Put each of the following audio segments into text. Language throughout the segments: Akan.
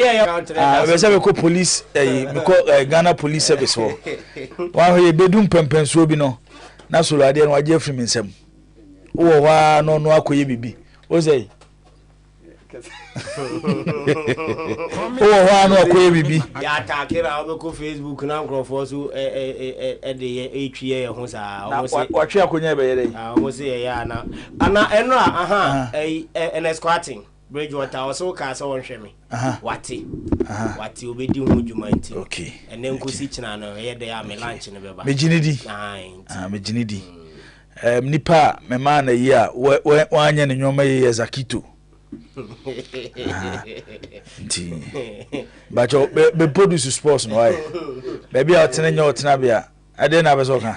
be say ko police because Ghana police service ho wa he bedum pempenso bi no na solo ade no age afiri nsem wo wa no no akoye bibi o say oh wa no akoye bibi ya takira o ko Facebook na nkrofo so de etwie ho sa o say wa twe akonya be yere o say ya na ana eno aha en squatting Bridgewater also ka so won hwe me wati obedi hu djuma nti okay ene nkosi china no ye de ya me lunch ne beba mejinidi mejinidi nipa me ma na yi a wanya ne nyoma ye zakito nti bacho be produce sports no ai baby a otene nya otena bia ade na bezo ka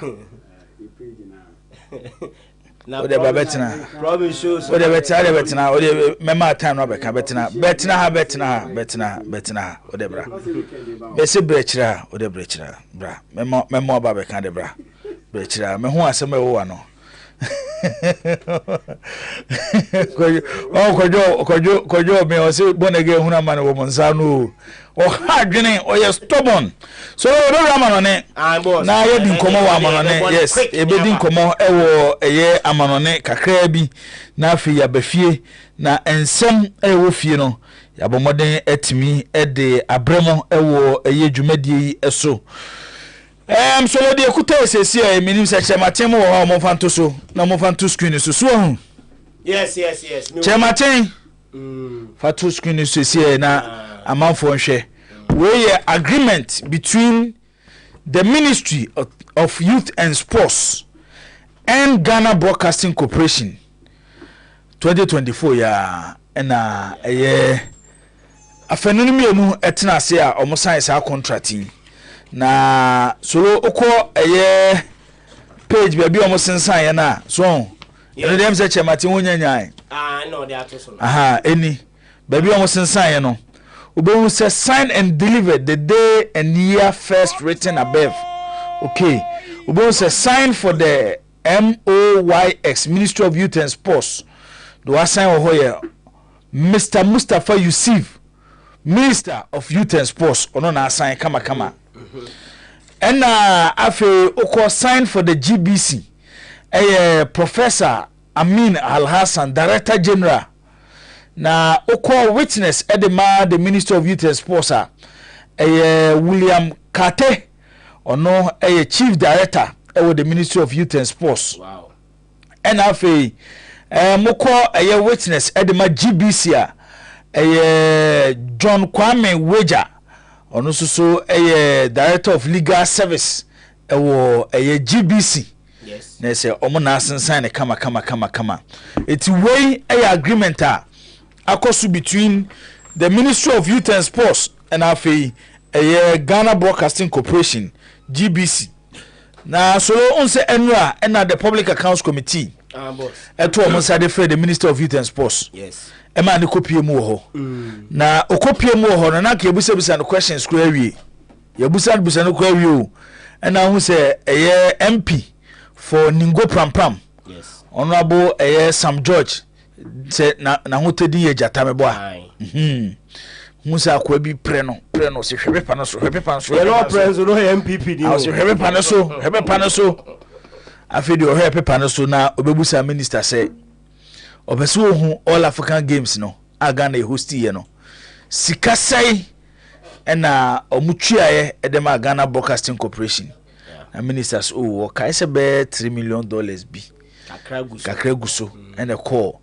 o de babetina problem shows o de betina o de mema time no be ka betina o de bra be se brechira o de brechira bra mema ba be ka de bra brechira me ho asem e wo no kojo me o se bonege huna man wo monsa no o ha dwene o ye stubborn so o do amanone na ye din komo wa amanone yes e be din komo e wo eye amanone kakra bi na afi ya bafie na ensem e wo fie no ya bomoden etimi e de abremo e wo eye dwumadie eso so lo de kuta esesi e minim se chematem wo mo fanto so na mo fanto screen so so yes chematem fanto screen so esesi na amanfo nhwe we agreement between the Ministry of Youth and Sports and Ghana Broadcasting Corporation 2024 ya na afenunu mienu etena ase a omo sign sa contracting na solo uko page baby omo sensan ya na so eno dem se chemati wonyanyan no they are to so eni baby omo sensan ya no Ubu says signed and delivered the day and year first written above. Okay. Ubu says signed for the MOYX Ministry of Youth and Sports. Do I sign over here? Mr. Mustafa Yusuf, Minister of Youth and Sports. Ono na sign kama. And afe oko signed for the GBC. Professor Amin Al Hassan, Director General. Na oko witness edema the Minister of Youth and Sports William Kate ono Chief Director with the Ministry of Youth and Sports. Wow. And afi moko witness edema GBC John Kwame Weja ono so Director of Legal Service GBC. Yes. Na say omo na sensan kama eti wey agreement akosu between the Ministry of Youth and Sports and afi Ghana Broadcasting Corporation GBC na solo onse enra na the Public Accounts Committee boss eto omo sade for the Minister of Youth and Sports. Yes. Ema ne kopie mu ho na okopie mu ho na ka yebusa no questions ko awie yebusa no ko awie o na hu se MP for Ningo Prampram. Yes. Honorable Sam George se na hotedi ye jata mebo a musa akwa bi pre no se hwebe pa no so no preso no MPP di o se hwebe pa no so afedi o hwebe pa no so na obebusa minister se obeso ohu All African Games no aga na host ye no sika sai na omutwiaye edema Ghana Broadcasting Corporation na ministers o kai se be $3 million bi kakraguso and a call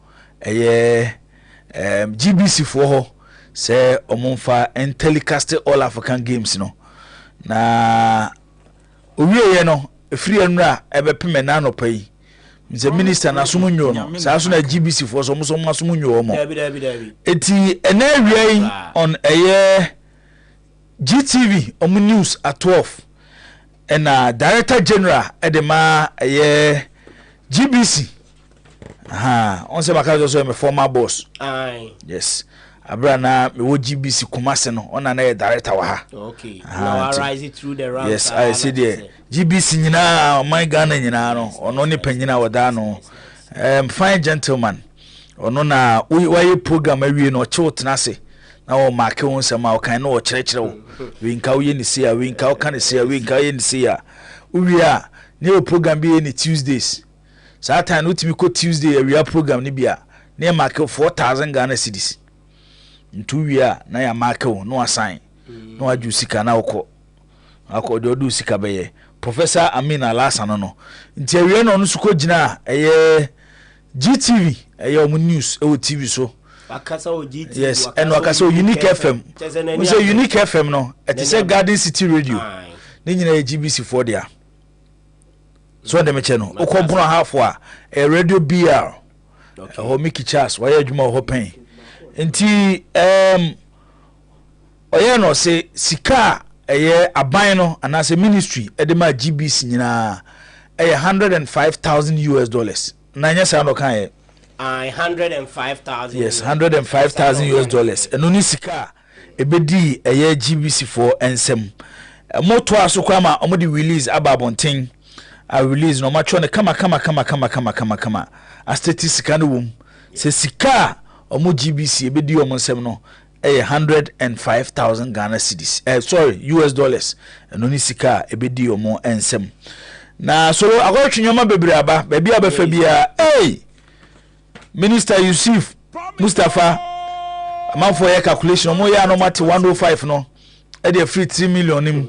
GBC for ho say omonfa and telecast All African Games no na owie no free enra ebepeme na no pai the minister na sumunyo no sa so na GBC for so sumunyo mo eti ena on GTV news at 12 and Director General edema GBC on se makazo so me former boss. Yes. Abrana me wo GBC Kumase no on na director wa ha. Okay. Now rise it through the ranks. Yes, I see there. GBC nyina my Ghana nyina no ono ni panyina wada no. Fine gentleman. Ono na we program awie no che wotena se. na o mark won sama o kan na o kyerɛkyerɛ wo we nka wo ye ni sia we nka wo kan ni sia we nka ye ni sia uwi a ne o program bi ni Tuesdays saa time no timi ko Tuesday awia program ni bia na mark 4,000 Ghana cedis ntu wi a na ya mark wo no assign no aju sika na wokɔ akɔ de odu sika bɛyɛ Professor Amin Alasan no nti awia no so ko gina ɛyɛ GTV ɛyɛ omu news ɛwɔ TV so akasa o GTV yes and akasa o Unique FM we say Unique FM no it is a Garden City Radio ne nyina yɛ GBC for dia so dem che no okɔbro hafo a Radio BR ho Mickey Charles why adwuma ho pen nti oyɛ no say sika ɛyɛ aban no anase ministry edema GBC nyina ɛyɛ $105,000 na nya sa no kan yɛ $105,000 yes $105,000 eno ni sika ebedi ɛyɛ GBC for ensem moto aso kwa ma omodi release ababonten a release no macho ne kama a statistika no wom se sika omo GBC ebedi omo nsem no $105,000 Ghana cedis US dollars eno ni sika ebedi omo ensem na so agotwe nyoma bebre aba baby abafa bia Minister Yusuf Mustafa amanfo ye calculation omo ya no mate 105 no e dey free 3 million nim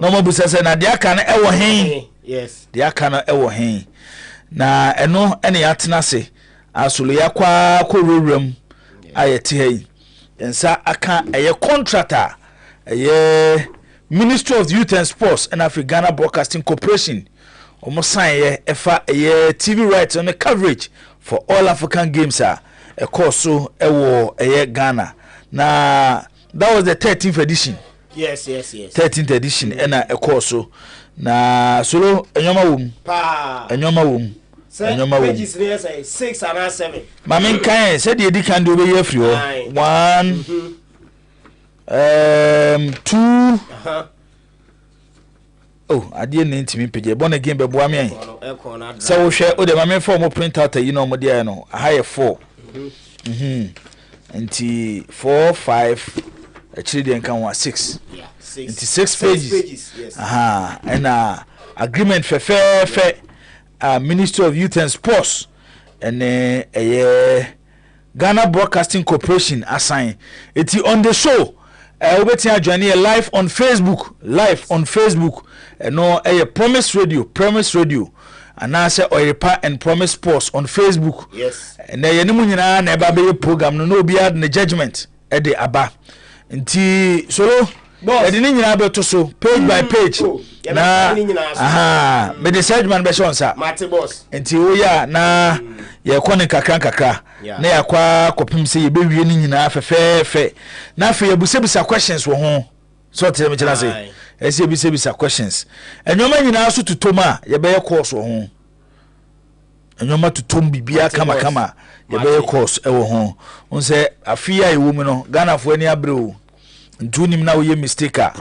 no mo busese na de aka na ewo hen yes de aka na ewo hen na eno ene ya tena se asolo ya kwa korowram ayete hey ensa aka eye contractor eye Ministry of Youth and Sports and Ghana Broadcasting Corporation omo sign ye efa eye TV rights on the coverage for all African games a course so ewo eye Ghana na that was the 13th edition yes 13th edition and a course so na solo enyoma wom pages there say 6 and 7 mamen kan said the can do be free 1 2 adie ne ntimi pege born again be boa me so wo hwe o de mamen form print out yi no mo de no high 4 nti 4 5 actually they can 6 nti 6 pages yes and agreement fe Ministry of Youth and Sports and Ghana Broadcasting Corporation assign it on the show obetia join here live on Facebook no Promise Radio and I say Oyepa and Promise Sports on Facebook yes and ye nimu nyina na eba be program no be had the judgment e de aba nti solo e de nyina be to so page by page na me the judgment be show sa Mate boss nti wo ya na ye kɔ ne kakra na ya kwa kopim se ye be wie ni nyina fefefe na afa ye busebisa questions wo ho so tell me chana say ese busebisa questions enyoma nyina so tutoma ye be ye course wo ho enyoma tutom bibia kama ye be ye course e wo ho unse afia e wo mu no Ghana fo ani abre o ntunim na wo ye mistake a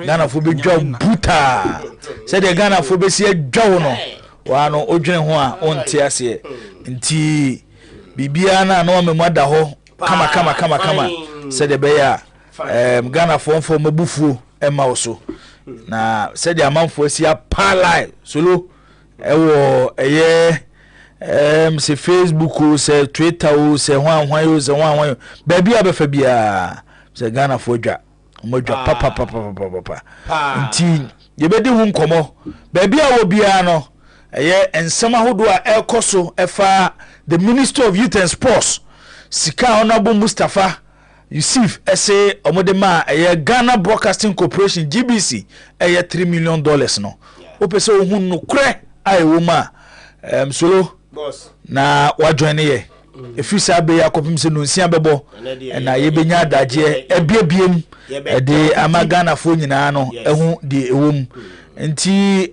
Ghana fo be dwa buta se de Ghana fo be si adwa wo no wa no odwene ho a onte ase nti bibia na no memada ho kama se de be ya Ghana fo mabufuo ema wo so na se de amanfo asi apalai solo ewo eye se Facebook o se Twitter o se hwan o se hwan baby abefa bia se Ghana fo dwa modwa papa nti ye bedi hu nkomo baby a wo bia no eye ensema hodo a ekoso efa the Minister of Youth and Sports sika honorable Mustafa Yusuf ese omodema eye Ghana Broadcasting Corporation GBC eye $3 million no opese ohun no kre ayewo ma solo boss na wa join ye efisa be yakopim se no nsia bebo na ye benya adaje ebiebiem de ama Ghana fo nyina no ehu de ewom nti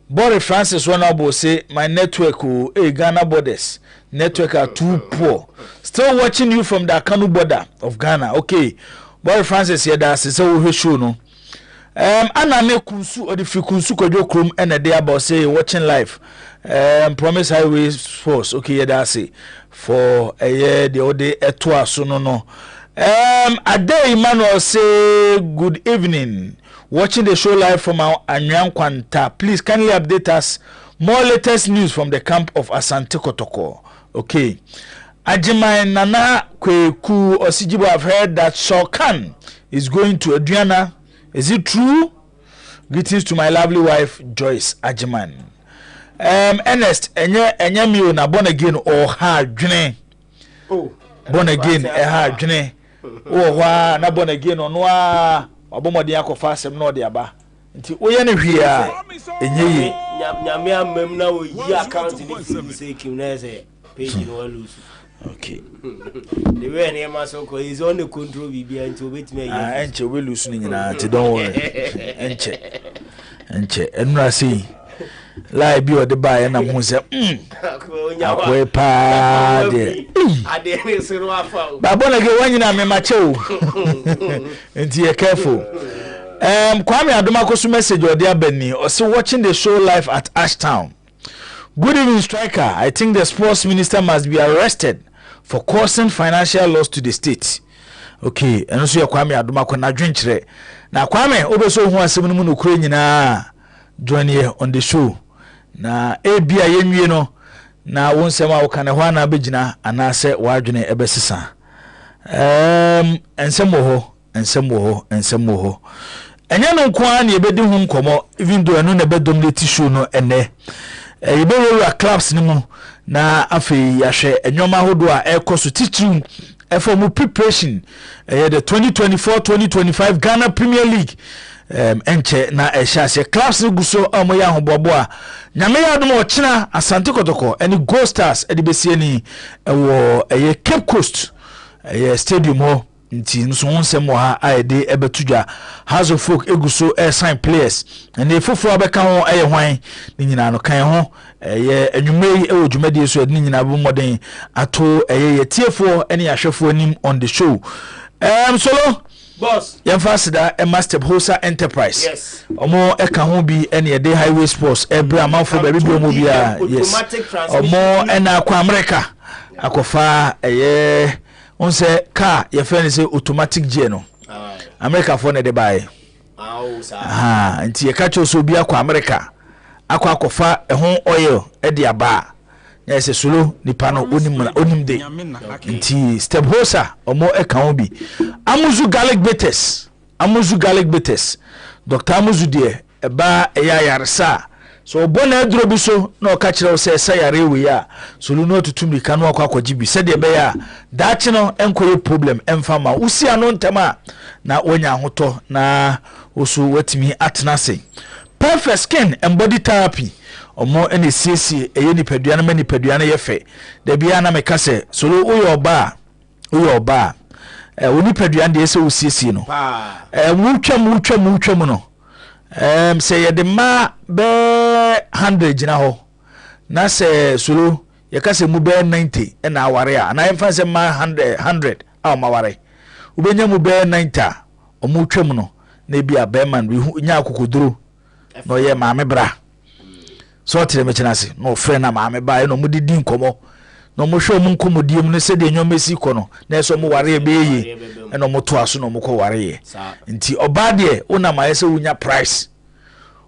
Boris Francis Honorable say my network Ghana borders network are too poor. Still watching you from the Kanu border of Ghana. Okay. Boris Francis here that say we show no. Anane kunsu or the kunsu kojo krom and a day about say watching live. Promise Highway Force. Okay, yeah, that's it. For a year the other etwa so no. Ade Emmanuel say good evening. Watching the show live from our Anyan Kwanta. Please kindly update us more latest news from the camp of Asante Kotoko. Okay. Ajimai Nana Kweku Osijibo, I've heard that Shokan is going to Adriana. Is it true? Greetings to my lovely wife Joyce Ajiman. Ernest enye mi na born again or ha dwene. Oh, born again ha dwene. Oh wa na born again ono a obomode akofa asem na ode aba. Nti oye ne hwe a enye yi. Nyame amem na wo yi account ni say kim na say page no lose. Okay. The way any man so ko is on the control bibia nti obetime yi. Enche we lose ni nyina nti don't worry. Enche enura say lie bi o de buy na hu se akwe pa de ade ni siro afa ba bona ge wanyina me mache o enti e careful. Kwame Adomakosu message or dear Benny also watching the show live at Ashtown. Good evening, striker. I think the sports minister must be arrested for causing financial loss to the state. Okay, and also Kwame Adomakosu na dwenchire. Na Kwame obeso hu asem no mu no kure nyina join here on the show. Na ebia yenwie no na wonsem a wo kan ho na begina anase wadwene ebesesa. Ensem wo ho. Enya no kwa na ebedi hu nkomo even though eno na bedomlate show no ene. Yebewura clubs ni mu na afei yahwe enyoma hodo a ekoso titrum efo preparation the 2024-2025 Ghana Premier League enche na ehya clubs ni guso amoya hobobo a nyame yadom ochina Asante Kotoko any Gold Stars edibesie ni ewo Cape Coast stadium ho nti nso onsem ha aide ebetudwa House of Folk eguso sign players and the fofo abeka ho hwan ni nyina no kan ho enwumei ewo dwumadi so ni nyina bo moden ato tiefo ene ahwefo anim on the show. Solo boss yemfa sida Master Hosa Enterprise. Yes. Omo eka ho bi ene de highway sports ebra amafo ba bi omo bia. Yes. Omo ena akwa America akofa onse car your friend say automatic gear no America for ne de buy nti ye catch so bia kwa America akofa ehon oil e de aba na se solo nipa no onim de nti step hosa omo e kan bi amuzu garlic bitters Dr. Amuzu de e ba e ya yaresa so bona aduro bi so na o ka kire o se sayare we ya solu no tutumi ka no akwaji bi se de be ya daachi no enkoye problem emfa ma usi ano ntema na onya hoto na oso watimi atnase perfect skin and body therapy omo ene siesie eye nipadua na manipadua na yefe da bia na meka se solu uyo oba onipadua de ese usiesie no wutwam no say the ma be 100 jina ho na say solo ye ka se mu be 90 e na aware a na emfa se ma 100 a ma ware ubenya mu be 90 o mu twam no na bia be man bi nya akokoduro no ye ma me bra so tere me kina se no frɛ na ma me ba e no mu didi nkomo no mo hwe mu nkomodiem no se de nyomesi ko no na so mu ware be ye e no mo to aso no mo ko ware ye nti oba de una ma ye se unya price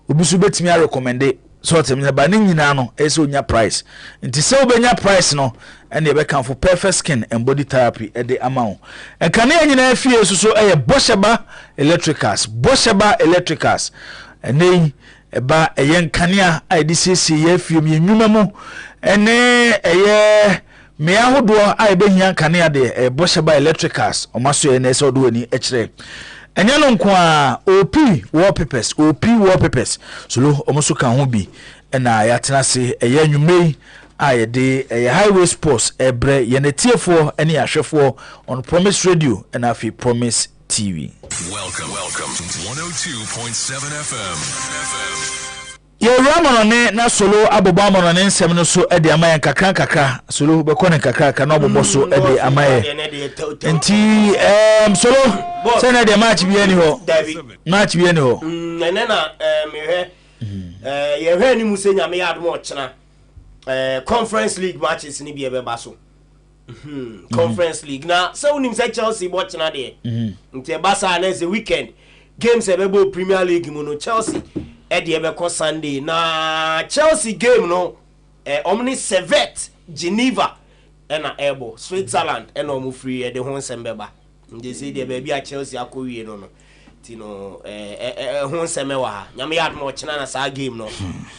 obisu betimi a recommend so tere ba ni nyina no e se unya price nti se obenya price no ene be kan for perfect skin and body therapy e de amount en kan e nyina afie so Bosheba Electricals ene eba eyen kanea a de sisi ye afie mi nwuma mu ene eye me ahodo a ebehia kanea de Bosheba Electricals omaso ene se odo ani ekire enya no nko a OP wallpapers so lo omoso kan ho bi na ya tena se eye nwumei a ye de highway sports ebre ye netiefo ene ahwefo on Promise Radio and afi Promise TV. Welcome to 102.7 FM. Ye ramonone na solo abobo amonone nsem no so e de amaye kakra solo be kone kakra na abobo so e de amaye enti solo se na de match bi ani ho ene na me ye hwe ni musenya me yadmo chena conference league matches ni bi e be ba so Conference League. Now, so when say Chelsea watching na there. Nti Barca na the weekend games ebebo Premier League mu no Chelsea e de ebeko Sunday. Na Chelsea game no omni Servette Geneva na ebo Switzerland na omu free e de ho nsembeba. Nti say de baby a Chelsea akowie no no. Ti no ho nseme wa ha. Nyame yad mo china na sa game no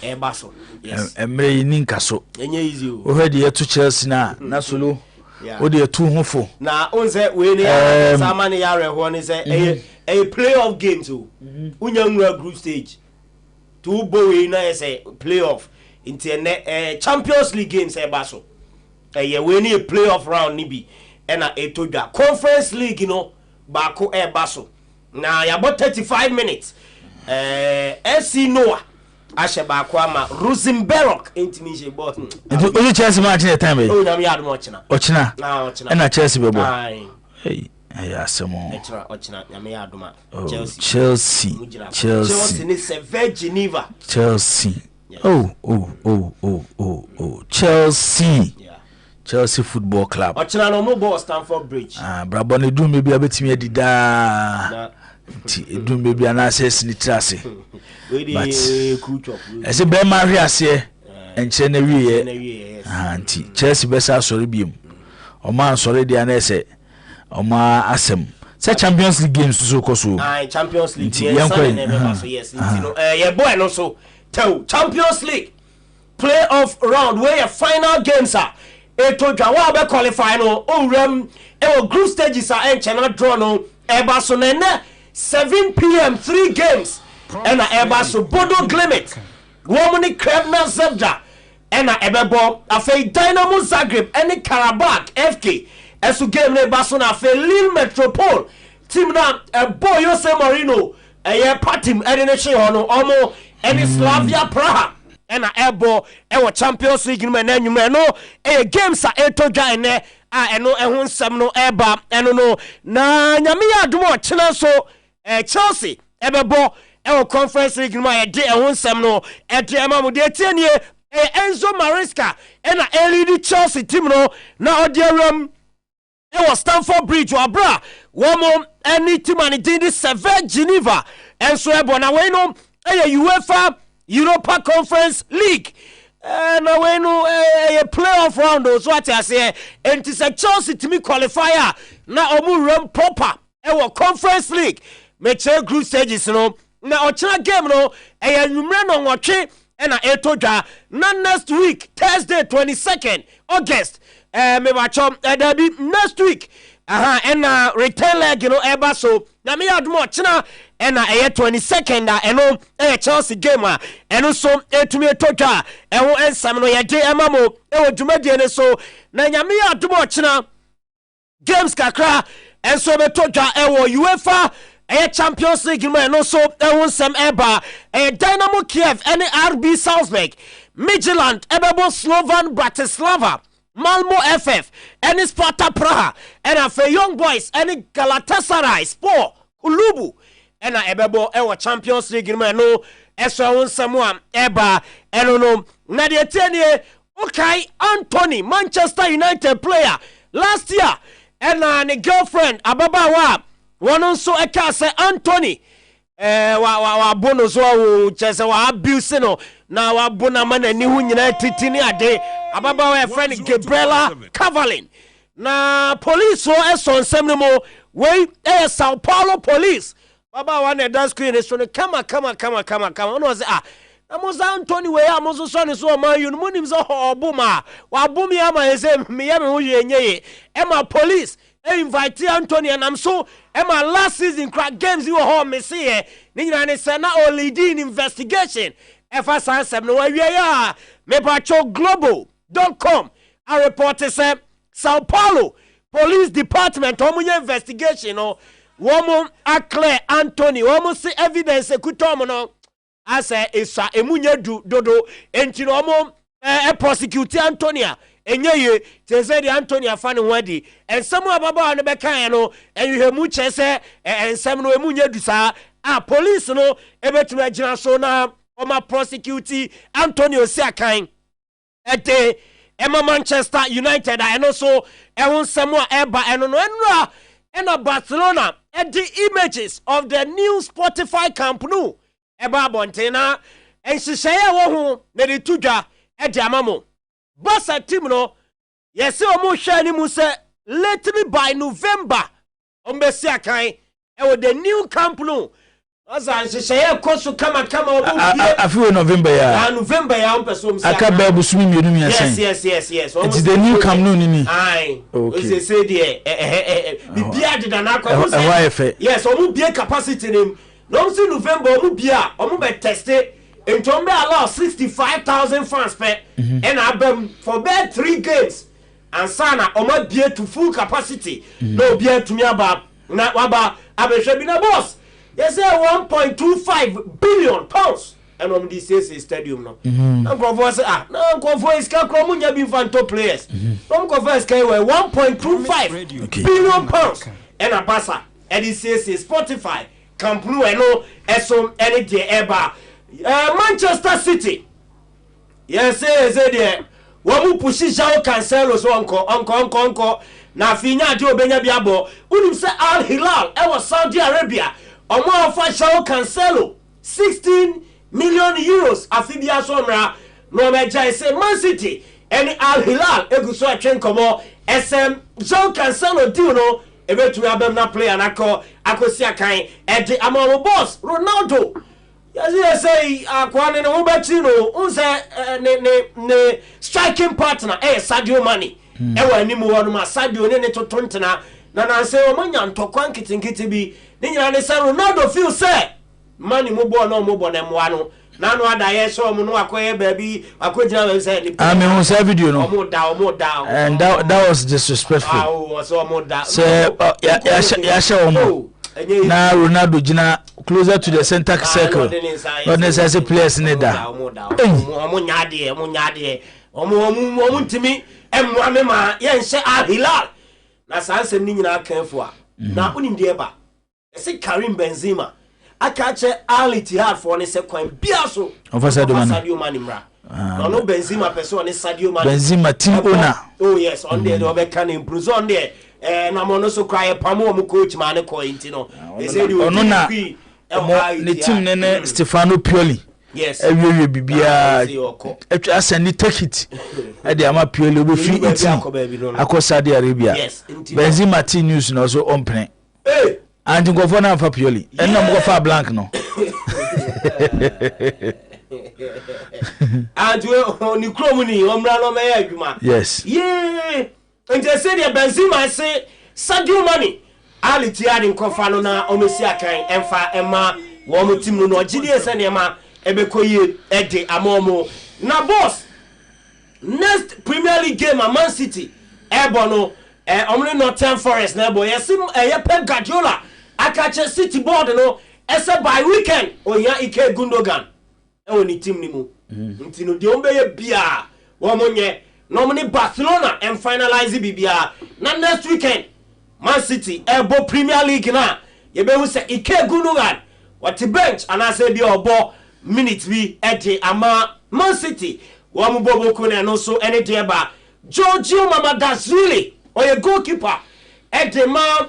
e ba so. Yes. Emre ni nkaso. Enye easy o. O hedi e to Chelsea na solo. O de tu hufo na onse we ni sama ni yare ho ni say a playoff game too unyangura group stage to bo we na say playoff into Champions League games e ba so we ni a playoff round ni bi e na etodwa Conference League no ba ko e ba so na ya about 35 minutes FC Noah Asheba Kwama Rosenberg intimidation boss. Only Chelsea match in the time. Oh, na me adu ochina. Ochina. Na Chelsea bebo. Hey, asemo. Ochina, na me adu ma. Chelsea. Chelsea ni Servette Geneva. Chelsea. Oh. Chelsea. Yeah. Chelsea Football Club. Ochina no mo ball Stamford Bridge. Brabo ne do me bia betimi adida. Ti edum be bia na access ni trase. But as a bear marry ase enche na wiye anti Chelsea besa sorry biem o man sorry dia na say o ma asem say Champions League games so koso Champions League yes yeah boy no so tell Champions League playoff round where your final games are eto dwa wa be qualify no owram e group stages are enche na draw no e ba so na 7 p.m. 3 games and eba so Bodo Glimt Womani Krevna Zebda and ebebo afe Dynamo Zagreb and Karabakh FK esu game ne baso na afe Lille Metropole team na boy Jose Mourinho patim edene she hono omo and Slavia Praha and ebo ewo Champions League no enwume no games a etodwa ene eno ehun nsem no eba eno no na nyame ya adumo chena so Chelsea ebebo Conference League no e de ehun nsem no e de emamu de tienie Enzo Maresca na lead Chelsea team no na odiaram was Stamford Bridge wabra womo any team and did Servette Geneva and so ebo na we no UEFA Europa Conference League na we no playoff round so what I say and it's a Chelsea team qualifier na omu run proper Conference League meche group stages no na ochina game no numre no nwotwe na etodwa na next week Thursday 22nd August me bacho dabi next week and return leg no eba so na me adumo ochina na 22nd eno Chelsea game eno so etumi etodwa ewo ensam no yede emamo ewo dwumadie ne so na nyame adumo ochina games kakra enso betodwa ewo UEFA Champions League man no so ehun sem eba Dynamo Kiev and RB Salzburg Midtjylland ebebo Slovan Bratislava Malmo FF and Sparta Praha and for Young Boys and Galatasaray Sport Kulubu and ebebo ewo Champions League man no eso ehun sem eba eno na de tenie okay Anthony Manchester United player last year and a girlfriend ababawa one so eka say Anthony wa bono so chese wa abuse no na wa bona man ani hu nyina titini ade ababawa e friend Gabriela Cavalin na police so eso nsem no mo we Sao Paulo police babawa na dance screen so no kama no say Amoza Anthony we amozo so ne so ma yun munim so obuma wa bumi ama ese me ye me hu yenye ema police invite Anthony and I'm so ema last season crack games you home me see ni nyina ne say na o leading investigation efa sansem no wa ya me pacho global.com a report say Sao Paulo police department omunye investigation no womo acclare Anthony womo see evidence ekutomo no asa esa emunye dodo enti no mo prosecute Antonia enye teze di Antonia fa ne wadi ensemu ababa no bekan no enhwemu chese ensem no emunye du sa police no ebetuma agina so na o ma prosecute Antonio si akan ete Emma Manchester United and also Samoa Eba and Barcelona at the images of the new Spotify Camp Nou Eba Bontena and she say wo ne tuja at the amamo Barca team no yes omo shani mu say lately by November ombesi akan e the new Camp Nou Asa she koso kama I feel November ya. November ya umpeso msi. Aka bebu sumi mienu mi yasen. Yes. It's the new Camp Nou nini. Aye. Okay. Say there. Bibia de na kwa. Yes, omu bia capacity nim. No see November omu bia, omu be tested. Entombe allow 65,000 fans per. And abem for bed 3 games. And sana omu bia to full capacity. No bia to me aba na waba abehwe bi na boss. They say 1.25 billion pounds. And on this stadium no. Uncle say Uncle is munya be fanto players. Uncle is 1.25 billion pounds. And a Barca. And this Spotify. Camp Nou no esom any day ever. Manchester City. Yes, there. Wamu pushi João Cancelo so uncle. Na finya di obenya biabo. Unim say Al Hilal e was Saudi Arabia. Omo official Cancelo 16 million euros afibia somra no meja say Man City and Al Hilal eguso atwen komo SM João Cancelo deal no ebetu abem na player nako akosia kan e de amamo boss Ronaldo yes say akwane no bechi no unse ne striking partner Sadio Mane e wa animu wono ma Sadio ne totontena na say o manya ntokwa nkitinkiti bi ninyina ne say Ronaldo feel say Mane mo bo na mo bo na mwa no na no adaye so mo no akoye baby akogina we say I mean on say video no omo down and that was disrespectful so omo down say ya sha omo na Ronaldo gina closer to the center circle not necessary players need that omo nyaade omo ntimi emwa me ma ye nse Al Hilal na sansem ni nyina kanfo a na unim de eba ese Karim Benzema aka che Al Ittihad for ne se kwan bia so Sadio Mane mra no Benzema person ne Sadio Mane Benzema team owner yes on there do be can improve on there na mo no so cry pamo mo coach Mane ko intino e say the ono na ne team ne Stefano Pioli yes ewie bibia etwa send take it e dey ama Pioli obe free it akọ Saudi Arabia Benzema team news no so ompene and go for na fa Pioli and na go for blank no and we ni kromuni omra no me adwuma yes yeah and they say the Benzema say Sadio Mane Al Ittihad nkofa no na omesi akan emfa ema wo mo team no ogidi ese ne ma ebekoye ede amomo na boss next Premier League game Man City ebono omre Nottingham Forest na ebo yesim Pep Guardiola akache City board no ese by weekend oya Ike Gundogan oni team ni mu ntino de ombeye bia wo monye no mni Barcelona and finalize bibia na next weekend Man City ebo Premier League na yebe hu se Ike Gundogan what bench and I say bi obo minute bi ede ama Man City wo mu bobo ko na no so any day ba Giorgio Mamadashvili oye goalkeeper ede ma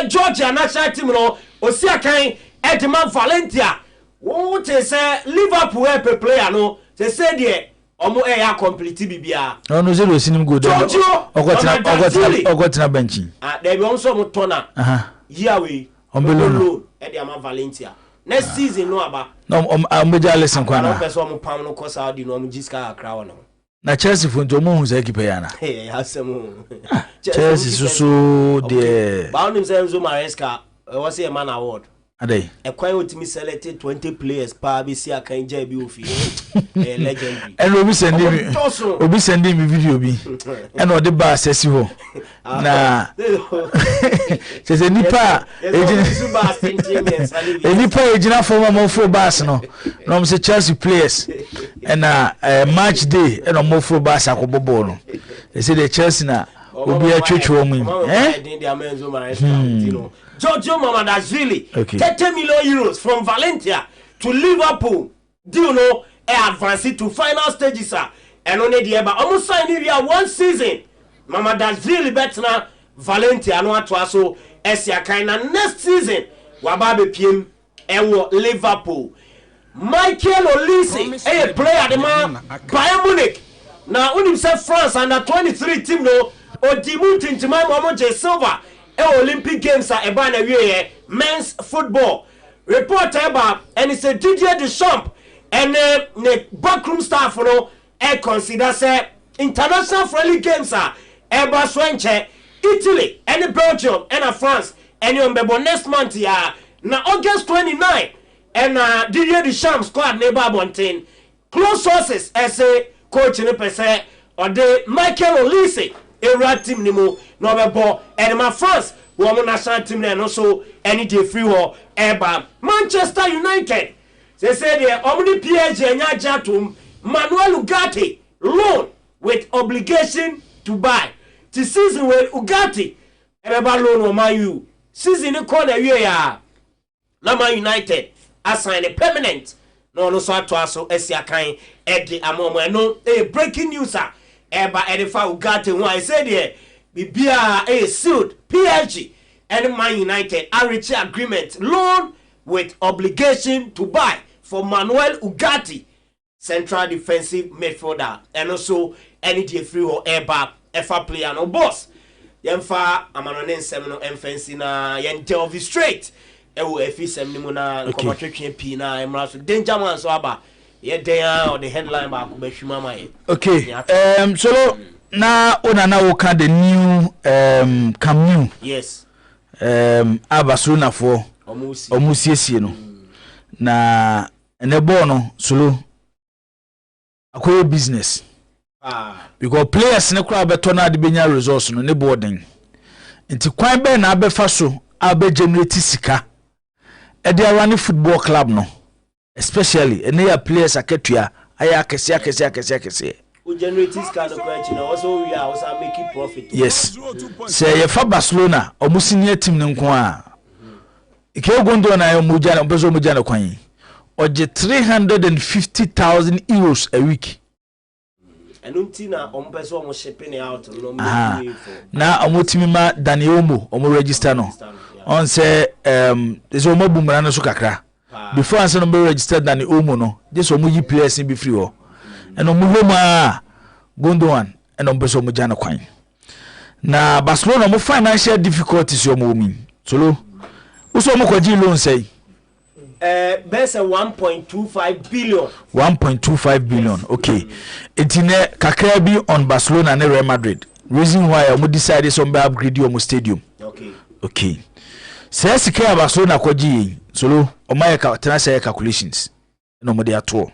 Georgia national team no osiakan ede ma Valencia wo te say Liverpool help player no te say there omo ya complete bibia no zero sinim go there ogotina bench there be also mo tona year ombelo ede ma Valencia next season no aba no ambeja lesson kwa na person mo pam no cost Saudi no mo jiska akra wono na Chelsea funto mo hu say keeper yana hasemu Chelsea so de ba onim say Enzo Maresca was a man award adai ekwan otimi selected 20 players pa bi si akan ja bi ofi legendary and obi sending me video bi and odi ba assess ho na se nipa ejina former mo for bass no no say Chelsea players and match day and mo for bass akobobo no they say the Chelsea na obi atwetwe mu Giorgio Mamadashvili 30 million euros from Valencia to Liverpool. Do you know advancing to final stages eno ne de ba omo sign ni via one season mama Dazili betna Valentia no ato aso esia kan na next season waba be piem ewo Liverpool. Michael Olise a player the man Bayern Munich na unim say France under 23 team no odimu tintima mo je silver Olympic Games e ba na wie men's football report about and it's a Didier Deschamps and the backroom staff no consider say international friendly games are eba swenche Italy and Belgium and France and you mbebo next month ya na August 29 and Didier Deschamps squad neighbor bonten close sources as a coach in the or the Michael Olise a team nimo no bebo and my France woman national team and also any day free war eba Manchester United they say they omni PSG nya jatum Manuel Ugarte loan with obligation to buy the season with Ugarte eba loan o Man U season corner ya na Man United assign a permanent no so ato esia kan edi amomo no breaking news eba edifa Ugarte one I said there bibia sealed PSG and Man United are reach agreement loan with obligation to buy for Manuel Ugarte central defensive midfielder and also any day free or eba FA player no boss yemfa amanonen sem no emfancy na yen delve straight ewo efisem ni mu na komotwetwe pi na emra so danger man so aba ye den or the headline ba ko behwima mai okay so na ona na wo ka the new Camille yes Abasuna for omusiesie no na ene ball no solo akoye business because players ne kura beto na de benya resource no ne boarding nti kwan be na abefa so abe generate sika e dey run football club no especially ene ya players aketua aya akese we generate sika no kwa chi no also we are also making profit yes say ye fa Barcelona omusini team ne nko a ike ogondo na yo muja na bezo muja na kwan oje 350,000 euros a week enuntina ompeso omo shipping out no na omotimi ma Daniomo omo register no on say there's omo bumra no so kakra before answer no register Daniomo no just omo yi players be free ho and omo homa Gondoan and ompeso omo jana kwan na Barcelona omo financial difficulties omo mi solo uso omo kwaji loan say best 1.25 billion 1.25 billion okay etine kakra bi on Barcelona and Real Madrid reason why I decide some upgrade your stadium okay say sika Barcelona kwaji solo o my say calculations no mo dey ato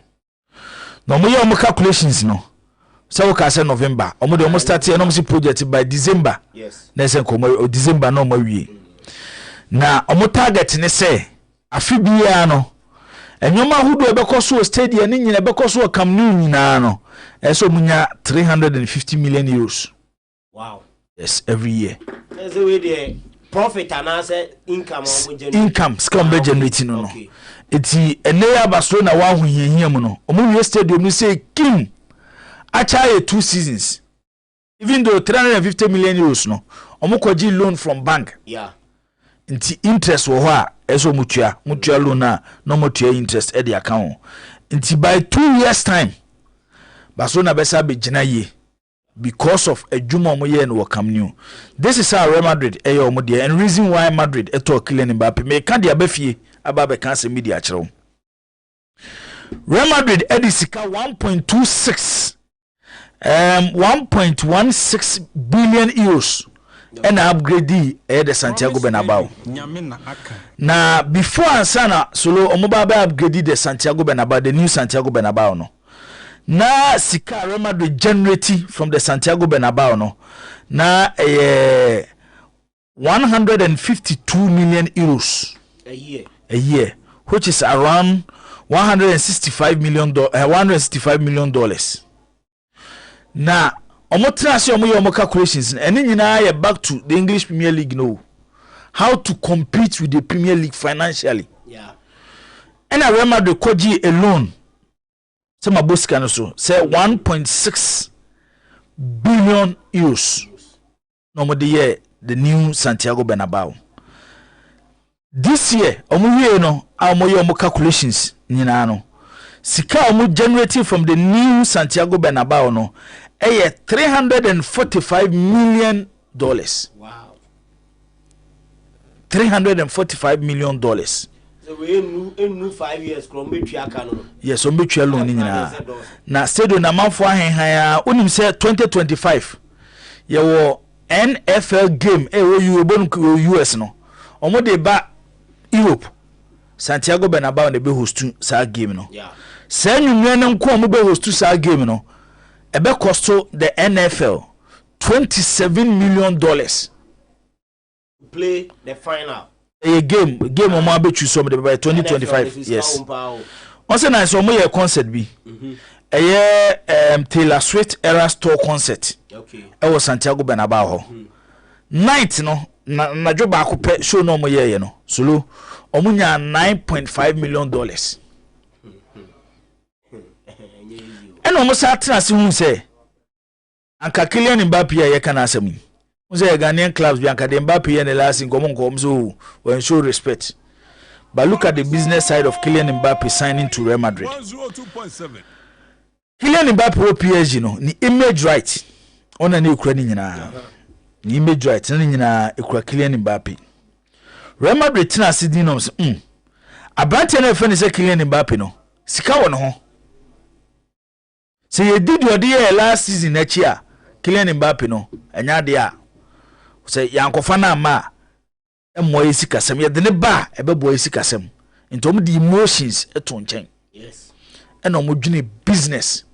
no mo your calculations no so we can say November o mo dey almost start no mo see project by December yes na say ko December no mo wie na o mo target ne say afibia no enyoma hudu ebekoso stadium ni nyina ebekoso kamnu nyina no eso munya 350 million euros. Wow. Yes, every year. That's the way the profit and as income scam be generating no. Okay. Eti eneya Barcelona wa hu hiahia mu no. Omo stadium ni say kim acha 2 seasons. Even though 350 million euros no. Omo kwaji loan from bank. Yeah. Nti interest wo ho a eso mutua loan na no mutua interest e de account. Nti by 2 years time Barcelona besa be gina ye because of ejuma mo ye no come new. This is how Real Madrid e yo mo de and reason why Madrid e talk Kylian Mbappe me kan de abafie aba be kan se media kire. Real Madrid e di sika 1.26 1.16 billion euros and upgrade the Santiago Bernabeu. Na before ansana solo omoba upgrade the Santiago Bernabeu, the new Santiago Bernabeu no. Na sika Real Madrid generate from the Santiago Bernabeu no. Na 152 million euros a year, which is around $165 million. Na omotrase omo calculations and nyina ya back to the English Premier League no how to compete with the Premier League financially. Yeah. And Real Madrid koji alone Say my boss can also say 1.6 billion euros. No more the new Santiago Bernabeu. This year, no, our calculations, no. Sika generated from the new Santiago Bernabeu no, $345 million. Wow. $345 million. So we in 5 years, yes, on between alone na stadium na manfo ahenhan onim say 2025 ye wo NFL game you US no omo de ba Europe Santiago Bernabeu na be host sa game no yeah say nwunwe na nko omo be host sa game no e be cost the NFL $27 million play the final a game omo abechu so by 2025 yes on say na so omo ye concert bi Taylor Swift era store concert okay e was Santiago Bernabeu ho night no na jo ba ko pe show no mo ye no solo omunya $9.5 million eno mo sa tra se hu se anka Kylian Mbappe ye kana asem hu se Ghanaian clubs bi anka de Mbappe ye ne last nkom so we show respect, but look at the business side of Kylian Mbappe signing to Real Madrid. 102.7 Kylian Mbappe wo PSG no ni image right ona na ekura ni nyina ni image right na nyina ekura Kylian Mbappe. Real Madrid tina sidin no so abante na efe ni se Kylian Mbappe no sika wo no ho se ye did your day last season echi a Kylian Mbappe no enya de a se yankofa na ma emmo ye sikasem ye de ne ba ebebo ye sikasem ntom the emotions eto nchen yes ena mo dwene business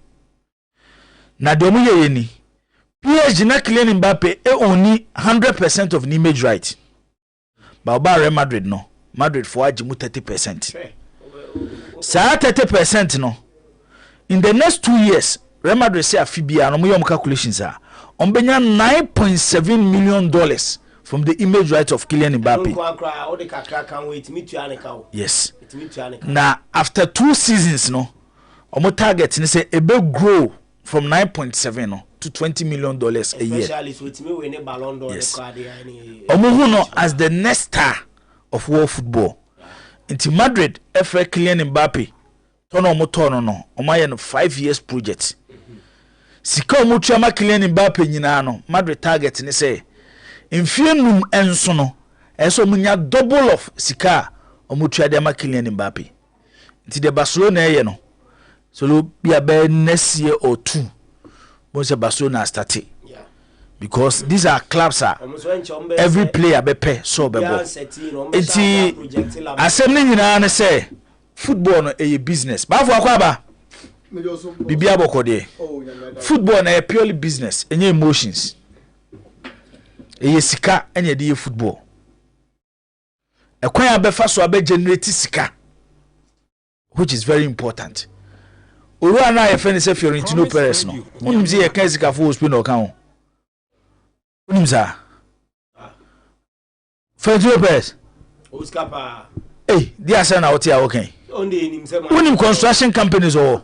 na de mo ye ni PSG na Kylian Mbappe only 100% of the image right, but ba Real Madrid no Madrid for ajimu 30%. Sa 30% no in the next 2 years Real Madrid say afibia no mo yom calculations a on benya $9.7 million from the image right of Kylian Mbappe. Yes. Now after 2 seasons no omo target ni say ebe grow from 9.7 no to $20 million a year. Especially with me winning Ballon d'Or. Yes. Omo no as the next star of world football. Into Madrid FA Kylian Mbappe tono omo tono no omo ye no 5 years project. Sika omo tuama Kylian Mbappe nyina no Madrid target ni say infienum enso no eso munya double of sika omo tuade ama Kylian Mbappe. Into the Barcelona ye no so be about next year or 2 once Barcelona started. Yeah. Because these are clubs are every player be pay so be ball. It's assembly nyina say football no a business. Ba for akwaba bibia bokode. Football na a purely business, any emotions. E sika enya dey football. E kwan abefa so abe generate sika, which is very important. Oru ana ye feni se Fiorentino Perez no. Unim se ye kan sika fo hospital no kan ho. Unim za. Fiorentino Perez. Oskapa. Eh, dia say na wote ya wokan. Unim construction companies o.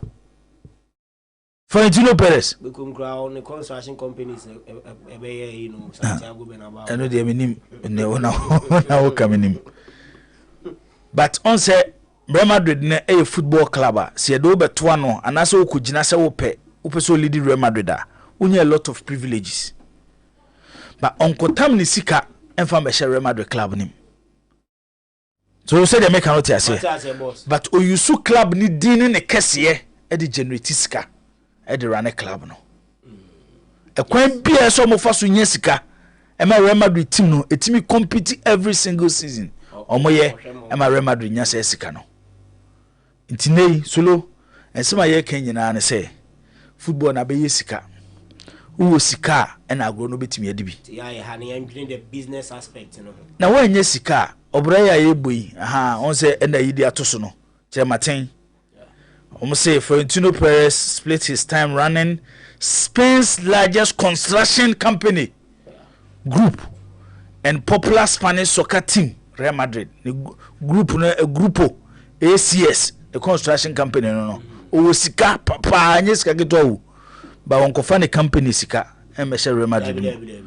Fiorentino Perez. Become ground the construction companies you know Santiago Bernabeu. I know they minim ne ona wokan. But on say Real Madrid na a football club se do beto no anase okugina se wo so lead Real Madrid a lot of privileges, but onkotam ni sika emfa be Real Madrid club nim. So you say they make an say but oyusu club ni din ne kese e de generate sika e de run club no e kwan bia so mo fa so nya sika e ma Real Madrid team no etimi compete every single season omoye e ma Real Madrid nya se sika no. Intinei solo ensema ye kan nyina ne say football na be yesika wo sika na agro no betimi adibi ya ha ne ndwene the business aspect no na wanye sika obra ya yeboyi on say na yidi atoso no chematen say Fiorentino Perez split his time running Spain's largest construction company group and popular Spanish soccer team Real Madrid. The group no a grupo ACS, the construction company no o sika papa anye sika keto ba won ko fa ne company sika e me share Real Madrid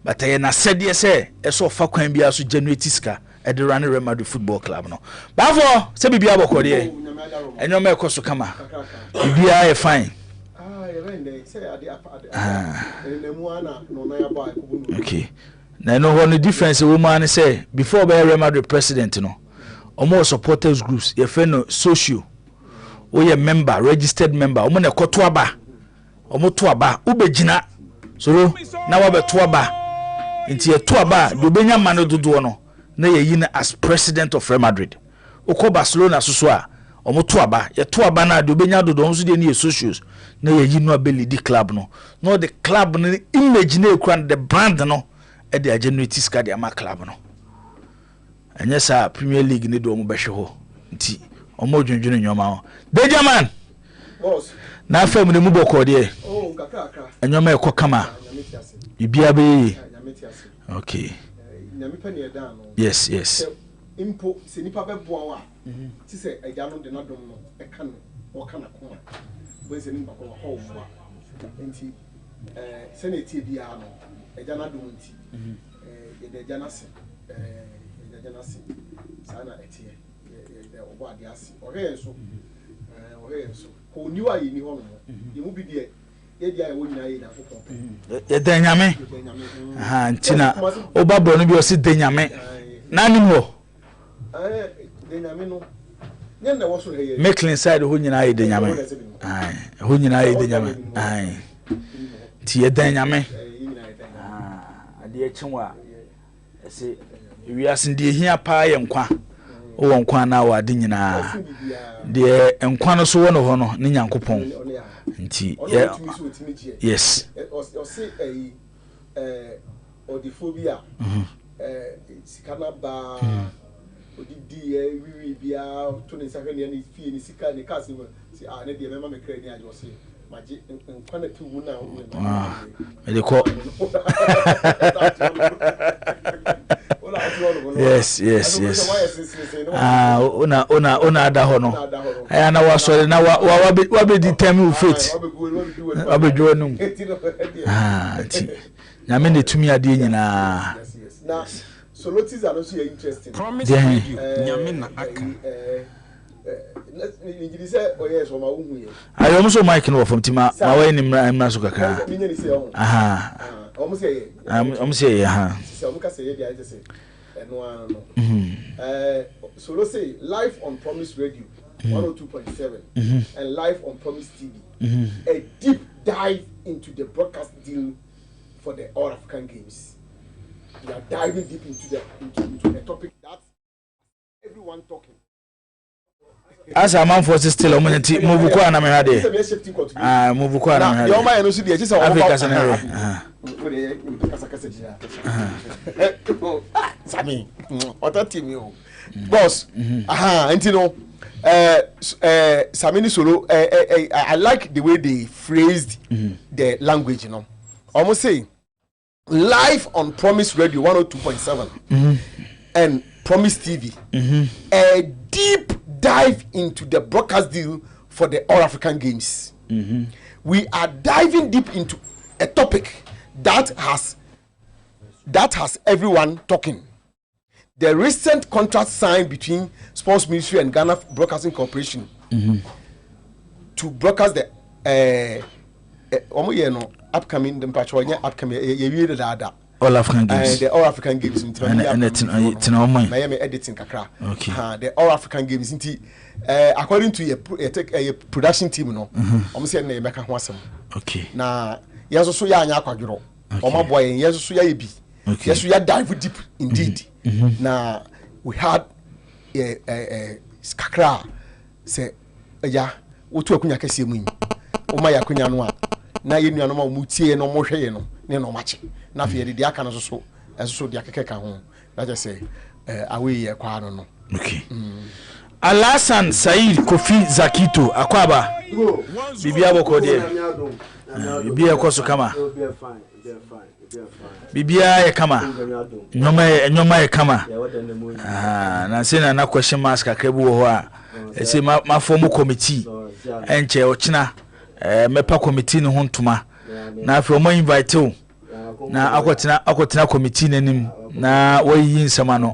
but I na said yes so fa kwan bia so generate sika e de run Real Madrid Football Club no ba for se bibia bokode e enyo me ekoso kama bibia e fine okay na no one difference woman say before be Real Madrid president no omo supporters groups ye fe no social o ye member registered member omo na ekoto aba omo to aba ubegina so na wa beto aba nti ye to aba do benya mano dodo no na ye yi na as president of Real Madrid okọ Barcelona so a omo to aba ye to aba na do benya dodo so de ne socials na ye yi no abelidi club no the club no image na ekura the brand no e de agenuity ska de ama club no enye sa Premier League ni do omo behwe ho nti omo dwendwene nyoma ho Benjamin boss na fam ne mu bokọ de kakaka enyoma ekọ kama bibia be okay nyame pa ne da no yes impo se nipa beboa wa ti se eja no de na dom no e ka no o ka na ko bo se ni ba ko ho mo nti se na tie bia no eja na dom nti ye de eja na se eja na se sa na etie ye obo ade ase o he so ko ni wa yi ni ho no ye mu bi de ye dia ye wo nyina ye da ko ye de nyame ntina oba bro no bi o se de nyame na ni mo de nyame no nyenda wo so he make clean side ho nyina ye de nyame ho nyina ye de nyame ti ye de nyame ade e chenwa ese wi asinde hia pa ye nkwa o won kwa na wa de nyina de nkwa no so wono ho no ne nyankopon nti yes o se odifobia sikana ba odidi wiwi bia to ne sahwe ne fie ni sika ne kase si ne de mema me kra ni ajo se maji nkwa na tu na o de ko yes una da ho no aya na wasore na wa be determine fate abedwo num ti nyame ne tumi ade nyina na solotis are also interesting promise nyame na aka ni say oye so ma wu ye ayo mo so mic no from tima ma wa ni mra so kaka omo say aha so mo ka say dia ite say no solo say live on Promise Radio 102.7 and live on Promise TV a deep dive into the broadcast deal for the All African Games. We are diving deep into a topic that everyone talking. As a man for still a minute, move kwa na me hade. Move kwa na me hade. Yo ma no so dey say Africa Sami, what team you? Boss. Anti no Samini Solo I like the way they phrased the language, you know. Almost saying live on Promise Radio 102.7 and Promise TV, a deep dive into the broadcast deal for the All African Games. We are diving deep into a topic that has everyone talking. The recent contract signed between Sports Ministry and Ghana Broadcasting Corporation to broadcast the upcoming All African Games. The All African Games in Miami editing kakra. Okay. The All African Games according to a production team no. Almost say na make ho okay. Na yeso so ya anya akwadworo. Oma boy yeso so ya ebi. Yeso ya dive deep indeed. Na we had kakra say ya wotu akunya kase mu. Oma ya akunya no a na ye nuanom a mutie no mo hweye no ne no mache na fe de aka no so de akekeka ho na je say awe ye kwa no okay. Alasan Said Kofi Zakito akwaba bibia bokode bibia koso kama bibia ye kama nyoma ye kama na se na question mask akrebu ho a ese ma form committee enche ochina mepa committee no hontoma na afi o mo invite o na akotena committee nanim na wayi nsema no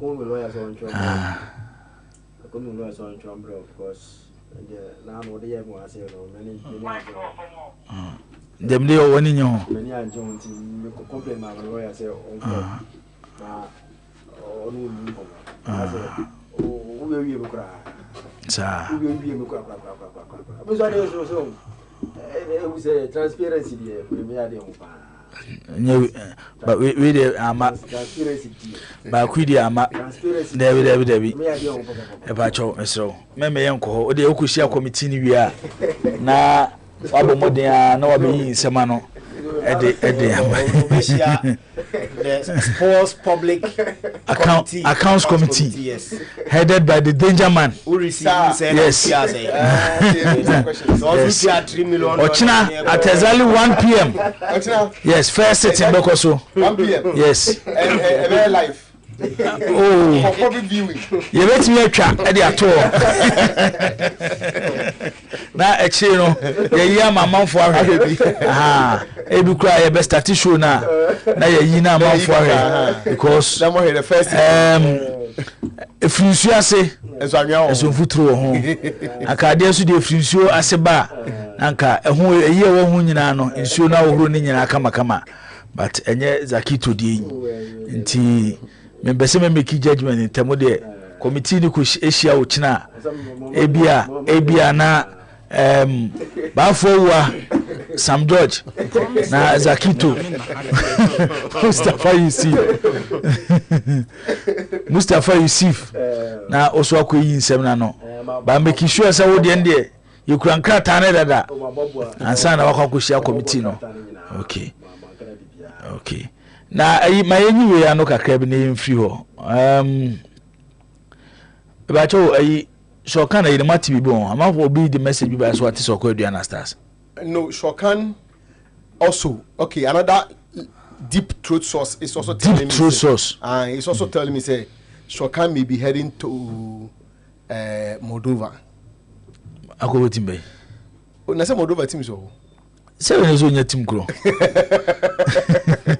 dem dey woni nyo sa transparency but we dey ama ba kwidi ama David e ba cho esro me yenko ho o dey okushia committee ni wi a na wabo modern na wabe yin sema no ede ama the sports public accounts committee yes headed by the danger man who receives yes so 3 million ochina at exactly 1 p.m. ochina yes first sitting because 1 p.m. yes very live oh public viewing you bet me atwa e dey ato na echi no ye yi amanfo ahwe bi ebi kura ye best start show na ye yi na amanfo ahwe because them here the first efrinsu ase eso futuro ho akade asu de efrinsu ase ba anka eho eyi ewo ho nyina no nsuo na ohoro ni nyina kama but enye zakito die nti membese me make judgment in temo de committee ni ku ehia wo kina ebia na Bafowa Sam George na Zakito Mustafa Yusuf na oso akoyi nsem na no ba make sure say wo de ende you kran krata na dada ansa na wakwakoshia committee no okay na ayi mayenyi we ya no kakra bi na yemfiri ho ba cho ayi Shokan is the matter be bon. I'm not be the message by so what is Okoduana stars. No, Shokan also okay. Another deep throat source is also telling me. Deep throat source. It's also telling me say Shokan may be heading to Moldova. Ako wetin be? Na say Moldova team so. Say we no nya team kro.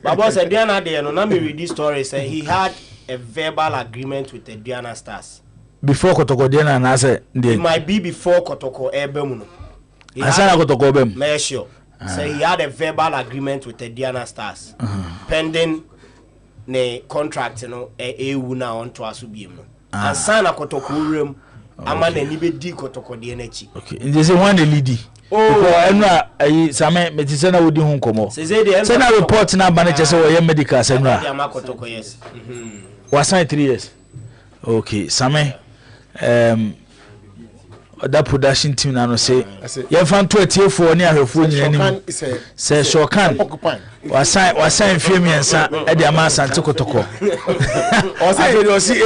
Baba said Diana there no na me read this story say he had a verbal agreement with the Diana Stars. Before Kotoko Diana na say it might be before Kotoko Ebem no. Asana Kotoko Ebem. Me sure. So he had a verbal agreement with the Diana Stars. Pending ne contract no EU na on to asubiem no. Asana Kotoko urem ama na ni be di Kotoko Diana chi. Okay. They say one the lead. Oh, enra ayi same metise na wodi hu komo. Say na report na manager say we medical say no. Diana Kotoko yes. Was 3 years. Okay, same that production team na no say you fan 24 ni ahwefo nyina nim say Shokan wasan fiemiensa e de ama Asante Kotoko o say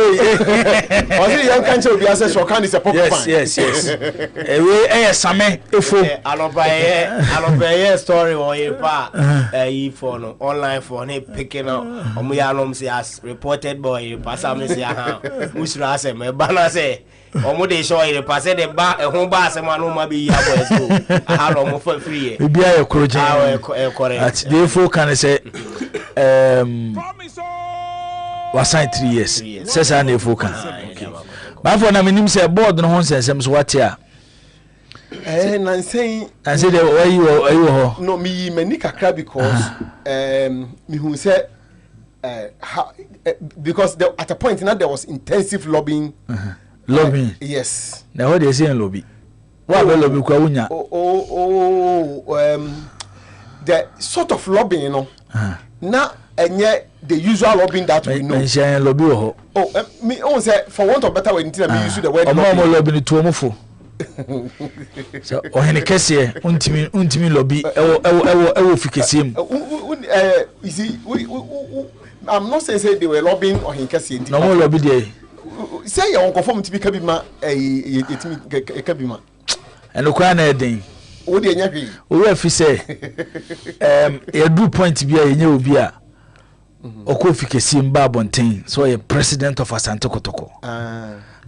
yan kan che obi say Shokan is a porcupine yes we same efo alobaye story on your pa for no online for ne picking up omo ya nom say as reported boy pass am say ha musura say me bana say omo dey show you pass the ba ehun ba asema no ma be ya boys go ahalo mo for free e bia e correct at the full can say wasan 3 years says an e full can ba for na minim say board no ho sensem so what here na say the why you ho no me mani kakra because me who say because at a point now there was intensive lobbying. Lobby. Yes. Now what they say in lobby? What about lobby kwa unya? The sort of lobbying, you know. Now and yet the usual lobbying that we know. Mention lobby ho. Me on say for want of better way until me use the word lobby. Omo lobby to omofo. So o hene kese untimi lobby ewo fikesem. You see I'm not saying they were lobbying or hene kese. No more lobby there. Say you conform to be kabima kabima and okwa na eden wo de nya hwe wo afi say e do point bia enya obi a okofikesi mba bonten so ye president of Asante Kotoko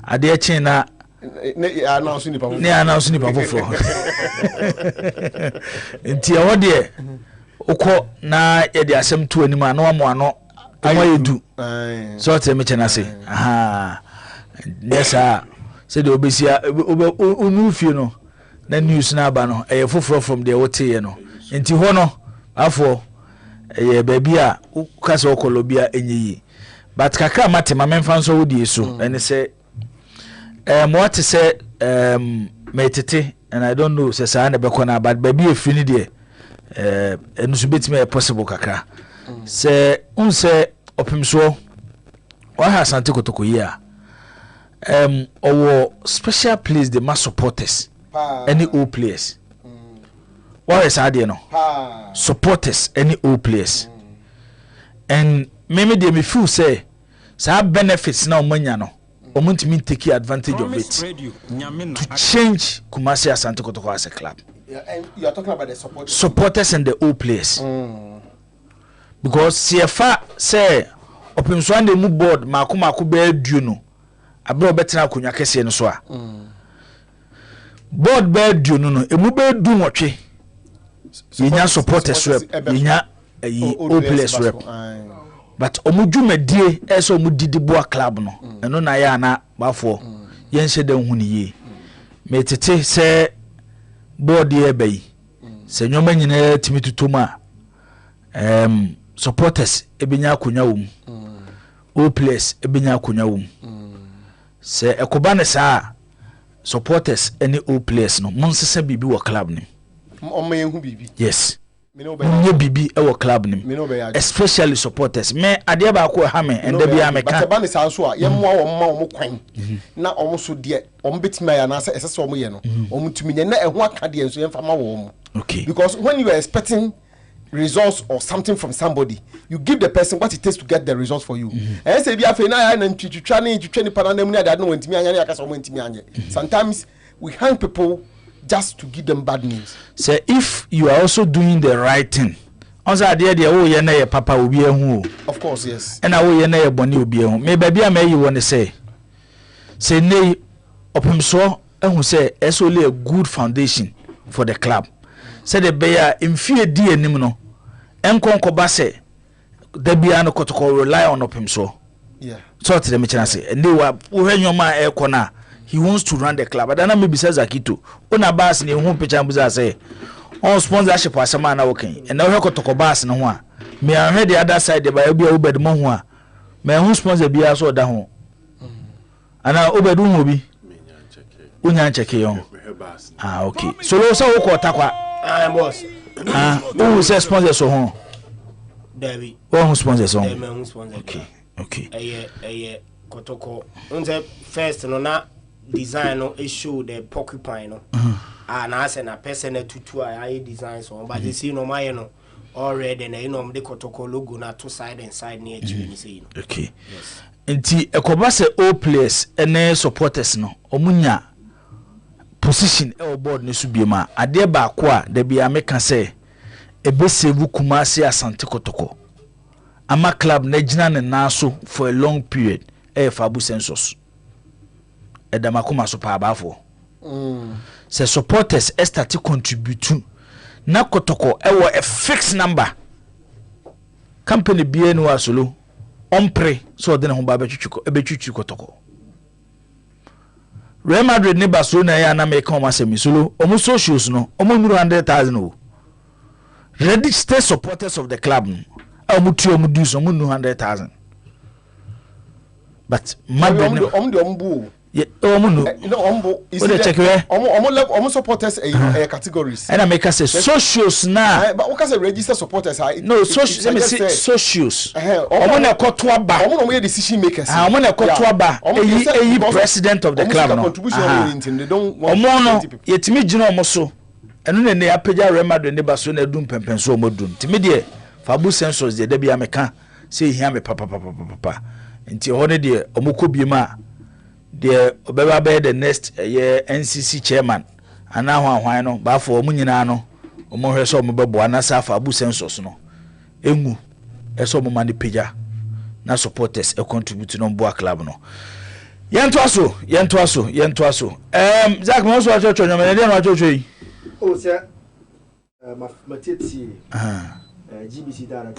ade eche na ne announce ni pa foforo nti e wode ukọ na ye de asem to anim a na wamo ano ayedu so te me chenase aha nesa se de obesia onu fie no na news na aba no e foforo from the wote ye no nti ho no afọ ye baby a ukase okolobia enyi but kakra matema memfa so wodi eso ene se what to say metete and I don't know say say na be kona but baby efini de enu so betime possible kakra say unse opimso wa ha Asante Kotoko yi a our special place the mass supporters any old players what is ade no supporters any old players and maybe they me feel say benefits na omanya no omuntimi take advantage of it to change Kumasi Asante Kotoko as a club. Yeah, and you are talking about the supporters and the old players. Because CFA say opimso and mu board mako be du no abro betina akonya kese no so a board be du no emu be du nwotwe yenya supporters rep yenya old players rep but omudwumadie eso omudidi boa club no eno na ya na bafo yenhye dan hu niye metete se board ye bai se nyoma nyina timi tutuma supporters ebinya akonya wum old players ebinya akonya wum se ekoba ne saa supporters any old players no monsesa bibi wo club ni omayehu bibi yes nye bibi e wo club nim especially supporters me ade ba ko ha me ende bia me ka ba ne san so a ye mo wo ma wo kwan na omo so de omo betima ya na se esese omo ye no omo tumi nye na eho aka de enso ye mfa ma wo omo okay because when you are expecting results or something from somebody you give the person what it takes to get the results for you and say bia fe na ya na ntwitwa ni pana na mu na de no wantimi anya na yakasa wantimi anya sometimes we hang people just to give them bad news. Say if you are also doing the right thing. Also ade dey wo ye na ye papa obi ehu. Of course, yes. And wo ye na ye boni obi ehu. Me baby am yi won say nei opimso ehu say it's only a good foundation for the club. Say the bear imfie di anim no. Enkonko ba say da bia no Kotoko rely on opimso. Yeah. So to them chana say and they were wo hwanyoma e kona. He wants to run the club. But then maybe says Akito. Ona bas ni hu picture mbuza say on sponsorship asema na working. And now Kotoko bas no ho a. Me an the other side the ba bia obed mo ho a. Me hu sponsor bia so da ho. Ana obedu ho bi. Unya cheke yon. Ah okay. So lo so wo ko takwa. Ah boss. Ah who say sponsor so ho? David. Who sponsor so? Okay. Okay. Eye Kotoko. Unse first no na design no show the porcupine no and I say na person na tutu I design so but you see no my no already na you know the Kotoko logo na two side and side near you say no okay yes enti ekoba say all players and supporters no omunya position e board ne subiema ade ba ko a da bia meka say ebesevu Kumasi Asante Kotoko ama club na gina ne naso for a long period fabu census edamakoma so pa abafo se supporters start to contribute na Kotoko ewo a fixed number company bia no asolo ompre so de ne ho ba betwitwu Kotoko Real Madrid ne Barcelona ya na make come asemi solo omo socials no omo 100,000 o registered supporters of the club omo tu omo dues omo 100,000 but Madrid ombu yeah no ombu is omo supporters categories and I make us say socials na but what say register supporters no social let me say socials omo na koto aba omo no decision makers omo na koto aba eyi president of the club no omo no yetimi gina omo so eno na ne apagya Real Madrid ne Barcelona dum pempenso omo dum timi de fabu census de bia meka say hia me papa nti ho ne de omo kobiema the obeba be the next year NCC chairman ana ho ahwan no ba fo omu nyina no omo hwe so omo bebo ana safa abu census no engu eso omo mani pagya na supporters e contribute no boa club no Yento aso. Zach mo so acho nyoma ne dey no acho yi. Oh sir. Matiti. GBC dara.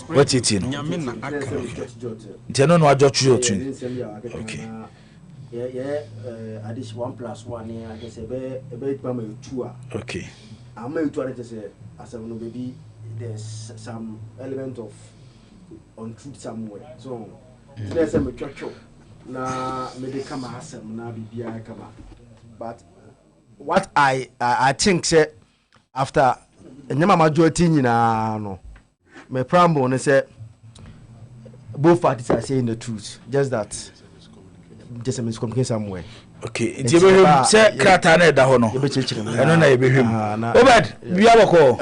What it no? Nteno no ajo chu otu. Okay. Addition 1+1 here I guess ebe 2 a. Okay. I'm going to say as no baby there's some element of untruth somewhere. So there's some church na me dey come asem na bibia kama. But what I think say after nyama majority nyina no me preamble ne say both parties are saying the truth, just that just a miscommunication somewhere. Okay, nti ebehwem se krata na eda ho no eno na ebehwem obed bia bako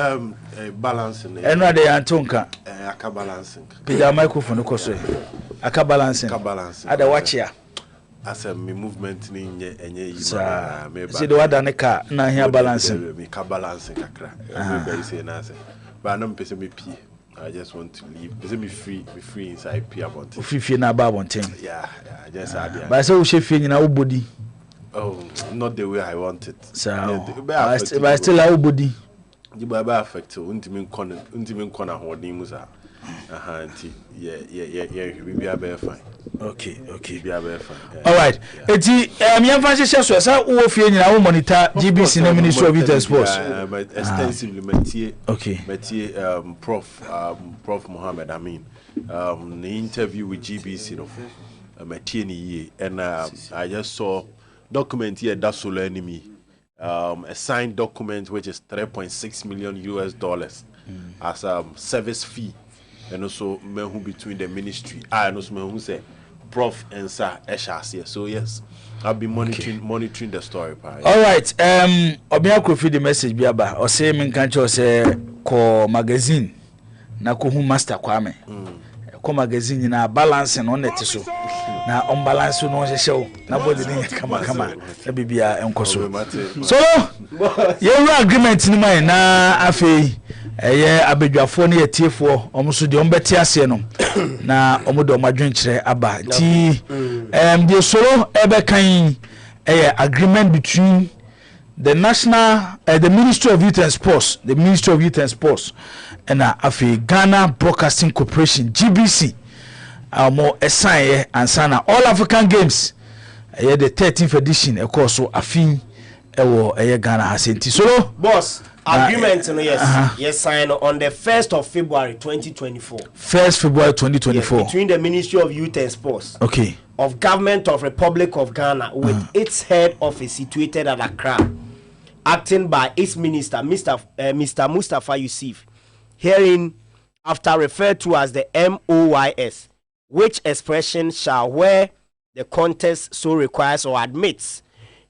balancing eno ade yantonka aka balancing pija microphone ko so aka balancing ada wachia asa me movement ni enye yi me ba see the wada ne ka na hia balancing me ka balancing kakra everybody say na say but na me pese me pie. I just want to leave. Is it me free inside Pia Bonte? Free na ba bonten. Yeah, I just had. But so we should feel in our body. Oh, not the way I want it. So, but still our body. The baby affect. Untimin corner holding musa. Yeah. We be a fine. Okay. Be a fine. All right. Eti me fancy share so say wo fie nyina wo monitor GBC na Ministry of Youth and Sports. But extensively Mathieu. Okay. Mathieu Prof Mohammed Amin. The interview with GBC no. Mathieu ni and I just saw document here that solo enemy. A signed document which is $3.6 million as a service fee. And also men who between the ministry and also men who say Prof and Sir Eshas. So yes, I'll be monitoring the story. All right. Obia ko feed the message biaba o say men kan cho say ko magazine na ko hu master Kwame. Ko magazine na balance no net so. Na on balance no hye na body ni kama na bibia enkoso. So you agreement ni man na afei eye abedwafo ne yetiefo omuso de ombeti ase no na omodo omadwen kire aba ti the solo ebe kan agreement between the Ministry of Youth and Sports, and Ghana Broadcasting Corporation GBC more assign and All African Games the 13th edition of course so afin ewo Ghana hasenti solo boss agreement yes signed on the 1st of February 2024. 1st February 2024 yes, between the Ministry of Youth and Sports of Government of Republic of Ghana with its head office situated at Accra, acting by its minister Mr. Mustafa Yusuf, herein after referred to as the MOYS, which expression shall, where the contest so requires or admits,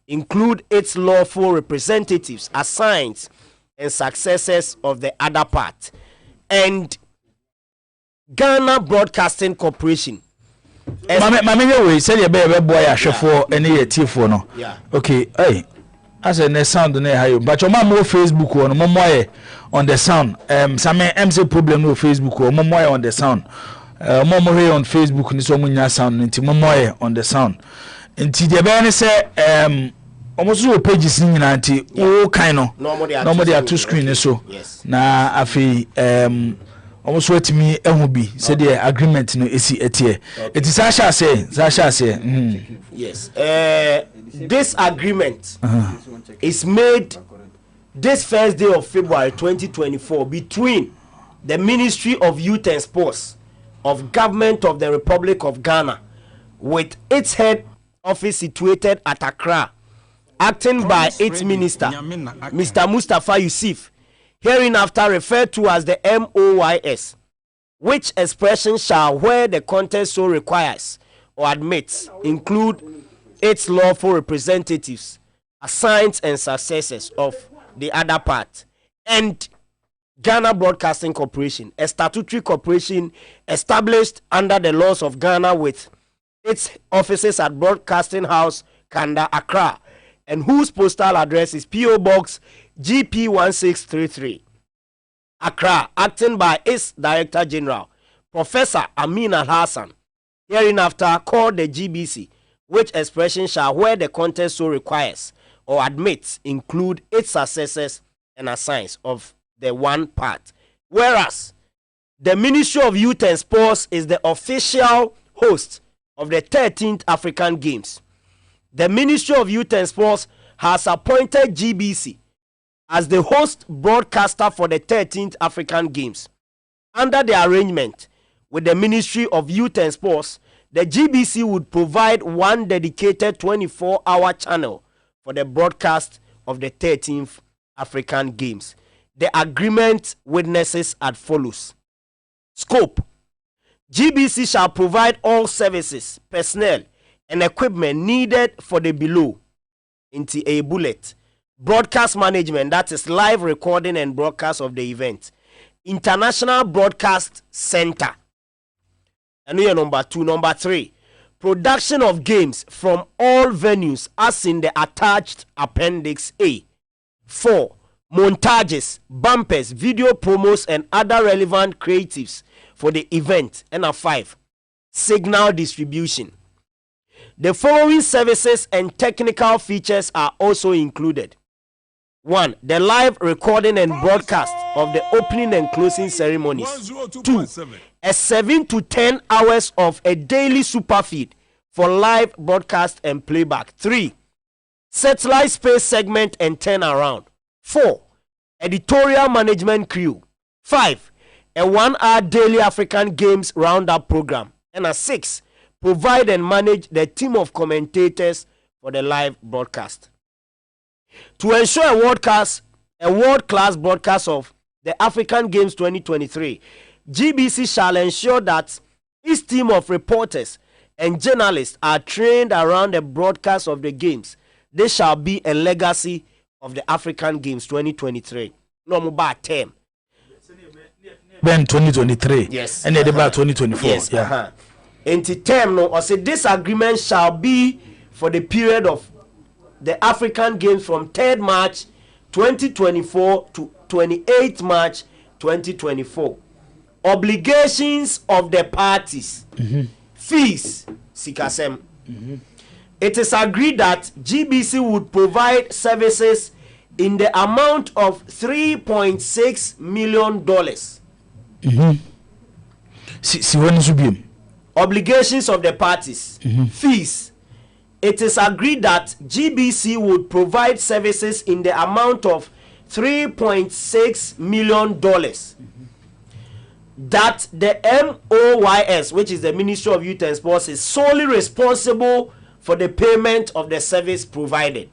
include its lawful representatives, assigns and successors of the other part, and Ghana Broadcasting Corporation. Mama we say be boy ahwefo ene yetifo no. Okay, hey. As a sound na hayo, but your mom Facebook on momoye on the sound. Some MC problem no Facebook or momoye on the sound. Momoye on Facebook ni so munya sound nti momoye on the sound. Nti de be ne say almost your pages in anti all kind of normally are two screen so na afi almost wait me ehubi said the agreement no esi etie it is Sasha say yes this agreement is made this first day of February 2024 between the Ministry of Youth and Sports of Government of the Republic of Ghana with its head office situated at Accra, acting by its minister, Mr. Mustafa Yusuf, hereinafter referred to as the MOYS, which expression shall, where the context so requires or admits, include its lawful representatives, assigns and successors of the other part, and Ghana Broadcasting Corporation, a statutory corporation established under the laws of Ghana with its offices at Broadcasting House, Kanda, Accra, and whose postal address is P.O. Box GP 1633, Accra, acting by its Director General, Professor Amin Al Hassan, hereinafter called the GBC, which expression shall, where the context so requires or admits, include its successors and assigns of the one part. Whereas the Ministry of Youth and Sports is the official host of the 13th African Games. The Ministry of Youth and Sports has appointed GBC as the host broadcaster for the 13th African Games. Under the arrangement with the Ministry of Youth and Sports, the GBC would provide one dedicated 24-hour channel for the broadcast of the 13th African Games. The agreement witnesses as follows. Scope: GBC shall provide all services, personnel, and equipment needed for the below. Into a bullet: broadcast management, that is live recording and broadcast of the event. International Broadcast Center. And here number 2. Number 3, production of games from all venues as in the attached appendix A. 4, montages, bumpers, video promos, and other relevant creatives for the event. And 5, signal distribution. The following services and technical features are also included. 1, the live recording and broadcast of the opening and closing ceremonies. 2, a 7 to 10 hours of a daily super feed for live broadcast and playback. 3, satellite space segment and turnaround. 4, editorial management crew. 5, a 1-hour daily African Games roundup program. And 6, provide and manage the team of commentators for the live broadcast. To ensure a world-class broadcast of the African Games 2023, GBC shall ensure that its team of reporters and journalists are trained around the broadcast of the games. This shall be a legacy of the African Games 2023. No more bad term. Ben 2023. Yes. And about 2024. Yes. Yeah. Into term no, or say this agreement shall be for the period of the African Games from 3rd March 2024 to 28th March 2024. Obligations of the parties. Fees. Sikasem. It is agreed that GBC would provide services in the amount of $3.6 million. Obligations of the parties. Fees. It is agreed that GBC would provide services in the amount of $3.6 million. That the MOYS, which is the Ministry of Youth and Sports, is solely responsible for the payment of the service provided.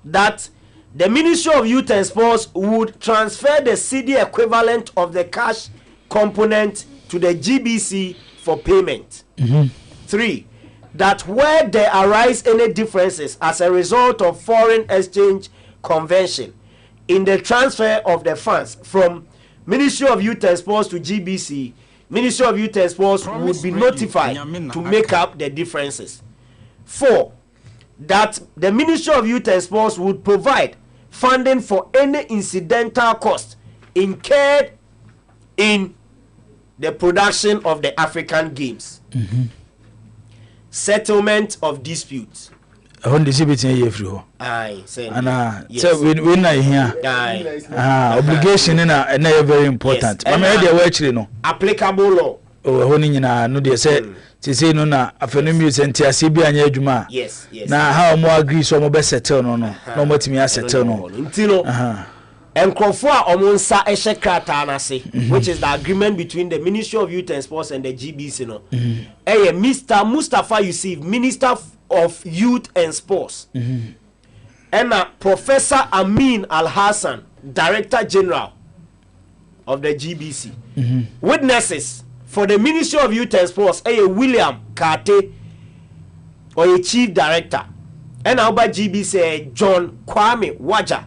That the Ministry of Youth and Sports would transfer the CD equivalent of the cash component to the GBC for payment. 3, that where there arise any differences as a result of foreign exchange convention in the transfer of the funds from Ministry of Youth and Sports to GBC, Ministry of Youth and Sports would be notified to make up the differences. 4, that the Ministry of Youth and Sports would provide funding for any incidental cost incurred in the production of the African Games. Settlement of disputes. Obligation in a very important. Applicable law. Yes. Now how more agree so more settle no what me settle no. And Crawford Omonsa Eshe Krata Anase, which is the agreement between the Ministry of Youth and Sports and the GBC. No, Mr. Mustafa Yusuf, Minister of Youth and Sports, and Professor Amin Al Hassan, Director General of the GBC. Witnesses for the Ministry of Youth and Sports, William Kate, or a Chief Director, and Alba GBC John Kwame Waja,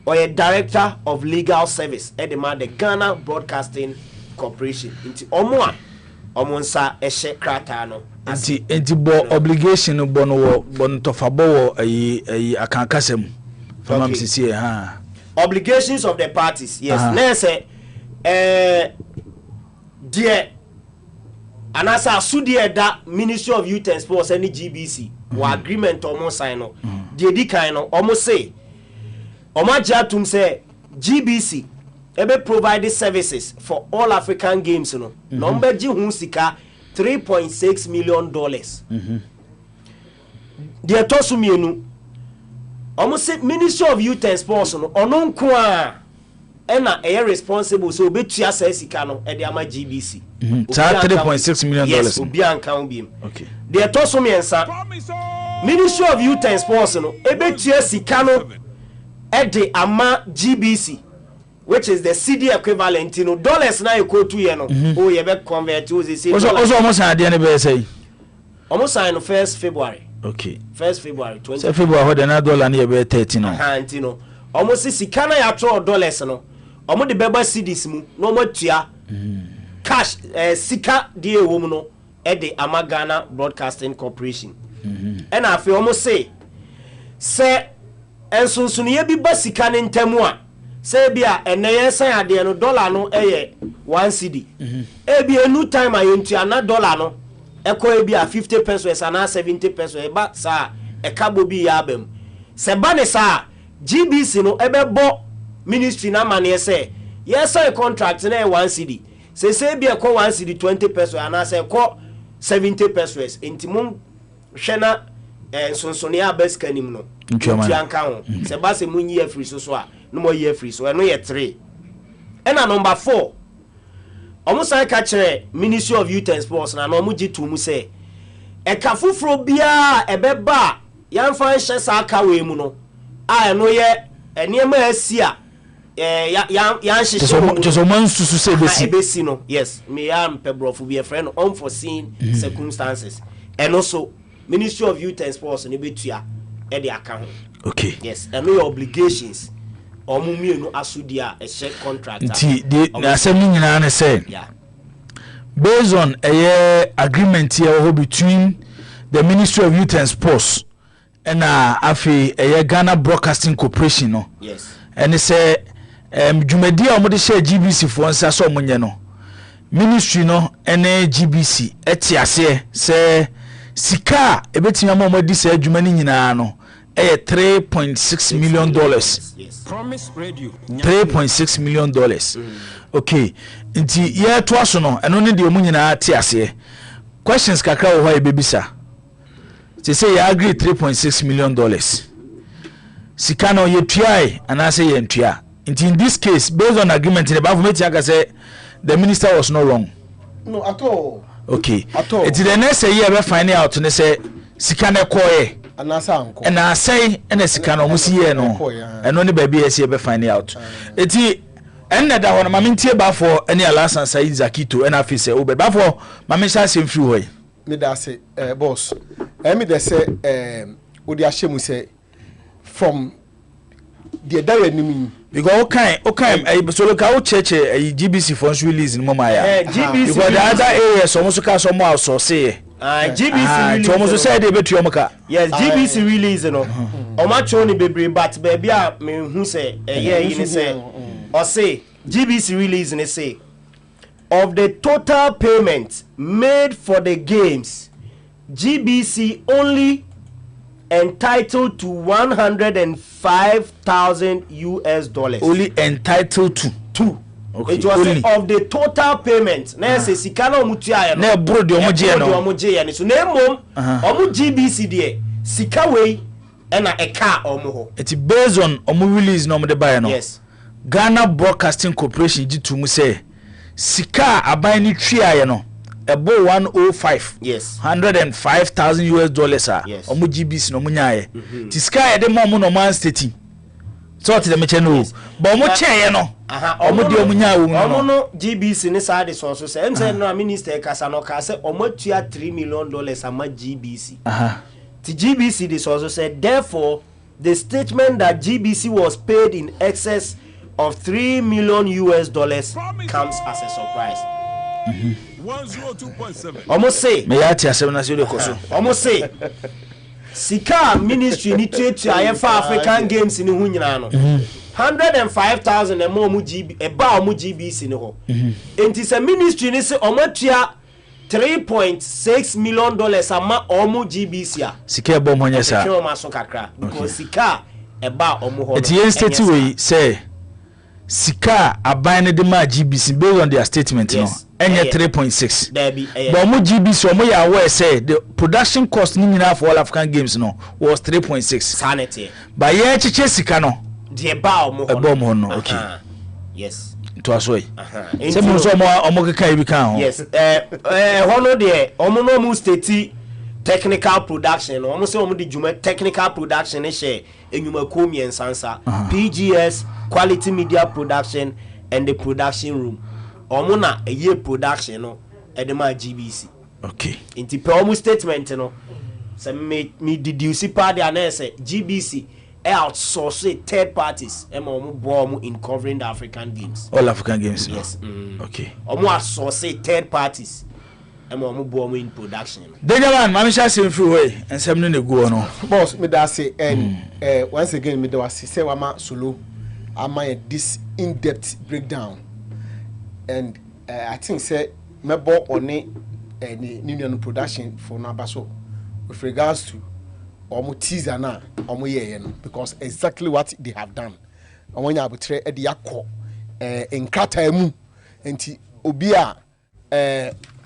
or a Director of Legal Service at the Ghana Broadcasting Corporation. Into Omonsa Eshe Kratano. Anti obligation bono tofabo akankasem. Obligations of the parties. Yes. Nese dear Anasa Sudia that Ministry of Youth and Sports and GBC wa agreement omo sign no de di kan no omo say omo ajatum say GBC ebe provide services for all African games no number ji hu sika $3.6 million de tosu mienu omo say Ministry of Youth and Sports no ono nko a ena e responsible so obetua sa sika no e de ama GBC $3.6 million. Yes, obi anka obi. Okay. De tosu miensa Ministry of Youth and Sports no ebetua sika no e de ama GBC, which is the CD equivalent, you know, dollars na equal to you know. Oh, you be convert to the same. Also almost at the end of say. Almost sign 1st February. Okay. 1st February 20. So February what another dollar near be 13 no. You know. Almost sikana ya throw dollars no. Almost the beba CDs mu no mo tua. Cash sika die wo mu no e de Amagana Broadcasting Corporation. And I feel almost say ensonsuniye bi ba sika ne ntemu a say bia eneye san ade no dollar no eye 1 cedi e bia new time ayentua na dollar no eko e bia 50 pesos and 70 pesos e ba sa e kabo bi ya bam se ba ne sa GBC no ebe bo ministry na mane say yes a contract na 1 cedi say bia ko 1 cedi 20 pesos and say ko 70 pesos intimum hwena ensonsonia beskanim no ntianka ho se ba se munyi afri so a no mo ye free so eno ye 3 ena number 4 omo sai ka kire Ministry of Youth and Sports na no mo jitu mu se e ka fufuro bia ebeba yamfa hye sa aka we mu no a eno ye eniema asia ya hye so man susu se besi no yes me am pebrofu be a friend unforeseen circumstances and also Ministry of Youth and Sports ne betua e de aka ho. Okay. Yes, and no obligations omumienu asudia a share contract. Na asem nyina na say. Yeah. Based on a agreement here between the Ministry of Youth and Sports and afi a Ghana Broadcasting Corporation no. Yes. And it say dwumadi a omode share GBC for nsa so omonye no. Ministry no ene GBC etiase say sika ebetimi amomodi say adwuma ni nyina no $3.6 million. Yes. Promise Radio. $3.6 million. Okay. Inti ye to aso no eno ne de omu nyina ate ase. Questions kakra wo hoye bebisa. Say you agree $3.6 million. Sika no ye tuai anase ye ntua. Inti in this case based on agreement in the Bible meeting aka say the minister was not wrong. No at all. Okay. At all. Inti the next year be find out ne say sika na koye. And I say, and a scan almost here no, and only baby as be finding out. Eti, and that one, Mammy Tiba for any alas and say Zakito, and I feel say, oh, but before Mammy says him through way. Me da say, boss, me they say, Odiashemu say, from the direct enemy. Because okay, so look how church a GBC funds release in Momaya. GBC because the other areas almost cast some more so say. GBC release. Almost said they bet you moka. Yes, GBC release no. Omachoni bebre but baby me who say you say or say GBC release and say of the total payment made for the games, GBC only entitled to $105,000 Only entitled to two. Okay. It was of the total payment. Na say sika na omutua no. Na bro de omuje no. Omuje no. So na mom omu GBC de sika wei na eka omu ho. It based on omu release no de buy no. Yes. Ghana Broadcasting Corporation jitu mu say sika aban ni twa no. Ebo 105. Yes. $105,000 yes. Omu GBC no munyaye. Ti sika e de mo no man state. So what the meche no. But omu cheye no. Omu de omu nya wo no. No GBC ni sa de so say em say no minister kasa no ka say omu tua $3 million ama GBC. The GBC this also said therefore the statement that GBC was paid in excess of $3 million comes as a surprise. 102.7. Almost say me ya ti asem na se de koso. Almost say sika ministry ni tuetu ayefa African games ni hu nyina no. 105,000 emo mu GB eba omu GBC ni ho. Enti se ministry ni se omatua $3.6 million ama omu GBC a sika bom honya sa twe ma so kakra because sika eba omu ho it yen state we say sika aban ne de ma GBC based on their statement no enye 3.6 but omu GBC omu ya aware say the production cost ni nyina for all African games no was 3.6 sanity but ye chiche sika no de eba omu ho no okay yes to aso say mo so omo keka ibi kan ho yes hono de omo no mu state technical production omo say omo de juma technical production e share enyuma ko miensansa PGS quality media production and the production room omo na eye production no e de ma GBC okay inti pe omo statement no say me deduce part the anese GBC outsource third parties in covering the African games. All African games. Yes. Okay. Outsource third parties. In production. Dejaman, mami sha say free way and some no go no. Boss, me da say and once again me da say wama solo ama this in-depth breakdown. And I think say me bo oni any production for Nabaso with regards to omo teaser na omo ye no because exactly what they have done omonya abutre e de yakọ enkata mu enti obi a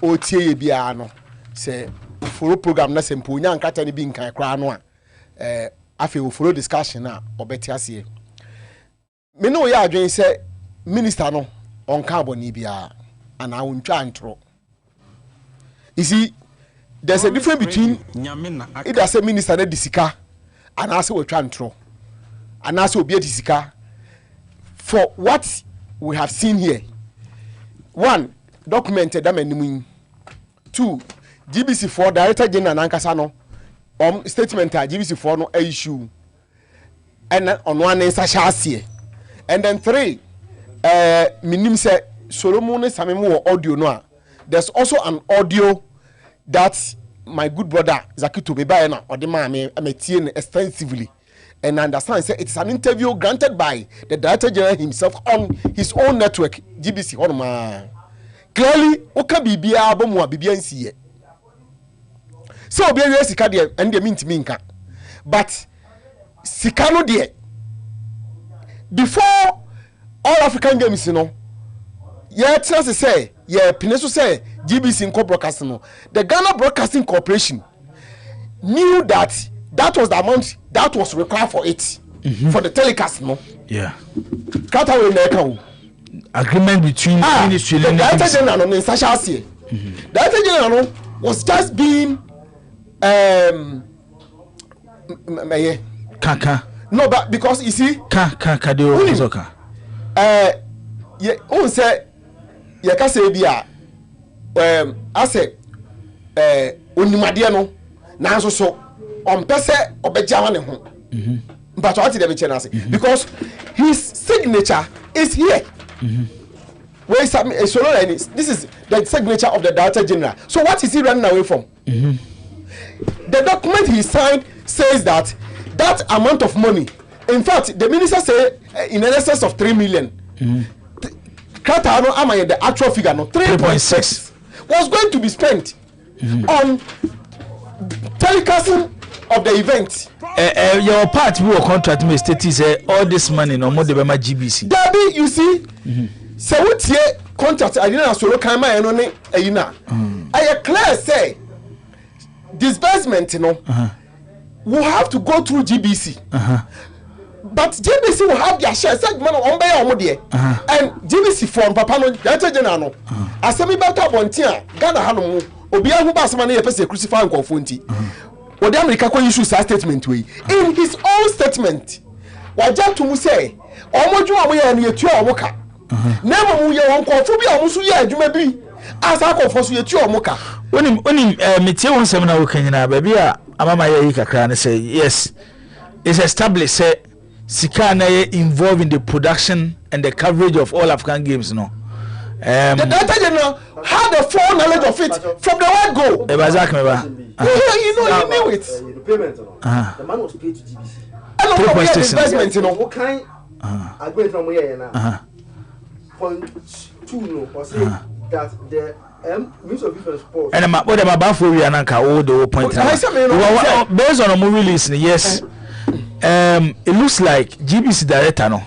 otie ye bia no se follow program na se mponya nkata ne bi nkan kra no a afi we follow discussion na obeti ase me no ya adwen se minister no onka aboni bia ana wontwa antro you see there's a difference between it as a minister na disika and as we trantro and as obi disika for what we have seen here. One, documented that many. Two, GBC 4 Director General Nankasa no statement GBC 4 no issue and on one is a and then three minim say Solomon Samemu audio no there's also an audio that my good brother Zakito Bebayana or the man I'm extensively and understand say it's an interview granted by the Director General himself on his own network GBC on clearly oka bibia abomu a bibia nsiye so obi awie sika de and the mint minka but sika no de before all African games you know yeah tell say yeah pineso say GBC Inco Broadcasting no the Ghana Broadcasting Corporation knew that was the amount that was required for it for the telecast no yeah kata we na ka agreement between ministry and the Director General no Nsasha Director General no was just being kaka no but because you see kaka de ozoka yeah on say ye ka say bia ase onimade no nanso so on pese obeja ne ho but what dem che na say because his signature is here where this is the signature of the Director General. So what is he running away from? The document he signed says that amount of money, in fact the minister say in excess of 3 million. The actual figure no 3.6 was going to be spent on telecasting of the event. Your part we were contract me state say all this money no more the Bema GBC. Dabi, you see, so what here contract I didn't solo kan ma eno ne ayina. I clear say disbursement will have to go through GBC. But GBC will have their share segment on by omo there. And GBC for papa no Director General no. Asemi bata bontia Ghana hanom obi ahu ba asema na yepese crucify nkofo nti. What the America can issue statement way in his own statement. Waja to mu say omoju amu ye no yetu omoka. Na mu ye won nkofo bi amu so ye adwuma bi. Asa nkofo so yetu omoka. Onim metie won sem na wo kanyina ba bi a amama ye yi kakra ne say yes. It's established say sika na ye involved in the production and the coverage of all African games no. The Director General had a full knowledge of it from the word go. You knew it. The payment, the man was paid to GBC. And also we had investment, what kind agreement from where now? Point 2 no, or say that the Minister of Youth and Sports. And what am about for you and all the point? Based on a movie release, yes. It looks like GBC director no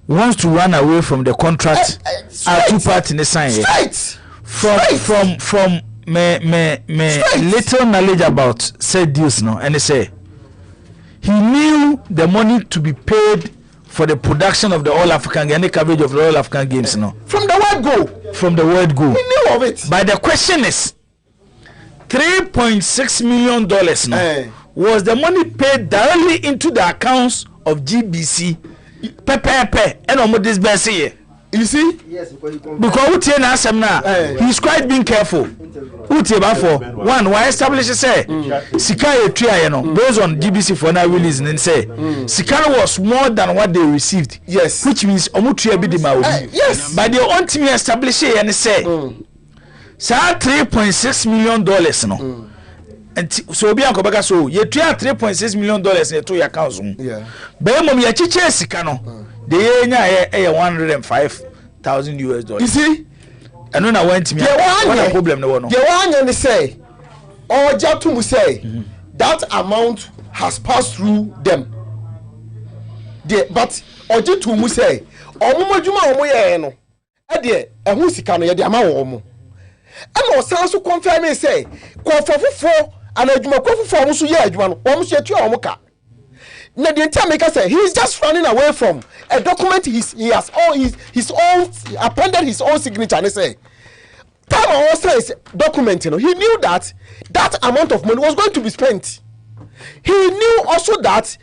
wants to run away from the contract at two parts in the sign. From me little knowledge about said deals no, and they say he knew the money to be paid for the production of the All African and the coverage of the All African Games no. From the word go. From the word go. He knew of it. But the question is $3.6 million no. Was the money paid directly into the accounts of GBC? Pepe, and on this best year. You see? Yes, because Utie na asem na he's quite being careful. Utie ba for one why establish say sika etua ye no based on GBC for now release and say sika was more than what they received. Yes. Which means omutua bi di ma obi. Yes. But they want me establish here and say sa $3.6 million no. And so be anko baka so ye tua $3.6 million in to your accounts. Yeah. Be mom ye chiche sika no. The enya $105,000. You see? I know na went me. What a problem no no. The one you say or Jatumu say that amount has passed through them. But Ojitumu say omumajuma omoye no. E de ehun sika no ye de ama wo mo. E no san so confirm me say kofofofo and adwuma kofofo omo so ye adwuma no omo so etua omo ka. Now the entire maker say he's just running away from a document he has all his own appended his own signature and he say time also is document he knew that amount of money was going to be spent. He knew also that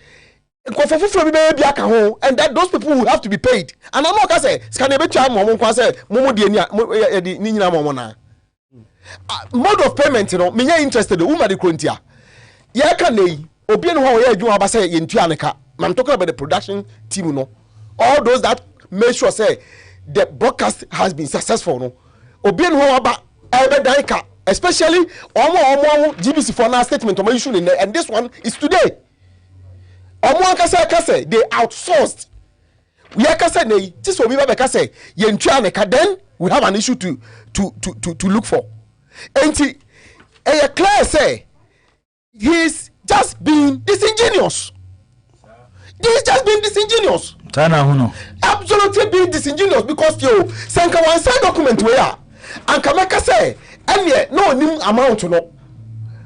and that those people will have to be paid. And I'm not say mode of payment me interested woman the krontia ya can Obian how you do about say in Tianaka. I'm talking about the production team, no. All those that make sure say the broadcast has been successful, no. Obian how about Daika, especially Omo GBC for now statement on my issue in there, and this one is today. Omo Kase, they outsourced. We are Kase, this will be Kase, Yen Tianaka, then we have an issue to look for. And a clear say he's just being disingenuous. He's just being disingenuous. Absolutely being disingenuous because you send one side document where and Kameka say, and yet no nim amount to know.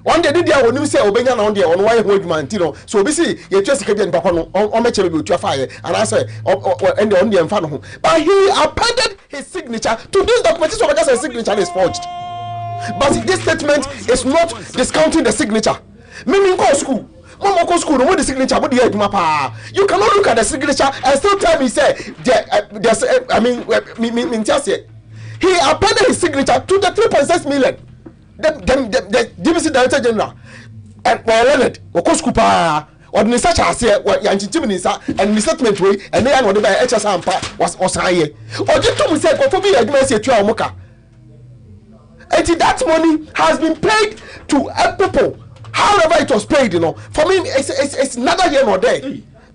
One day did you say Obenya on the on why hold man, so we see you just get in Papa on my channel to fire and I say, and the only fan. But he appended his signature to this document, so because a signature is forged. But this statement is not discounting the signature. Meaning go school. Mama go school, no the signature, but you cannot look at the signature and still tell me say there's he appended his signature to the 3.6 million. The GBC Director General and Leonard go school or the such as here and the settlement way and then what by HSA was high. Or just to me say for me moka. And that money has been paid to people. However it was paid, you know, for me it's neither here nor there.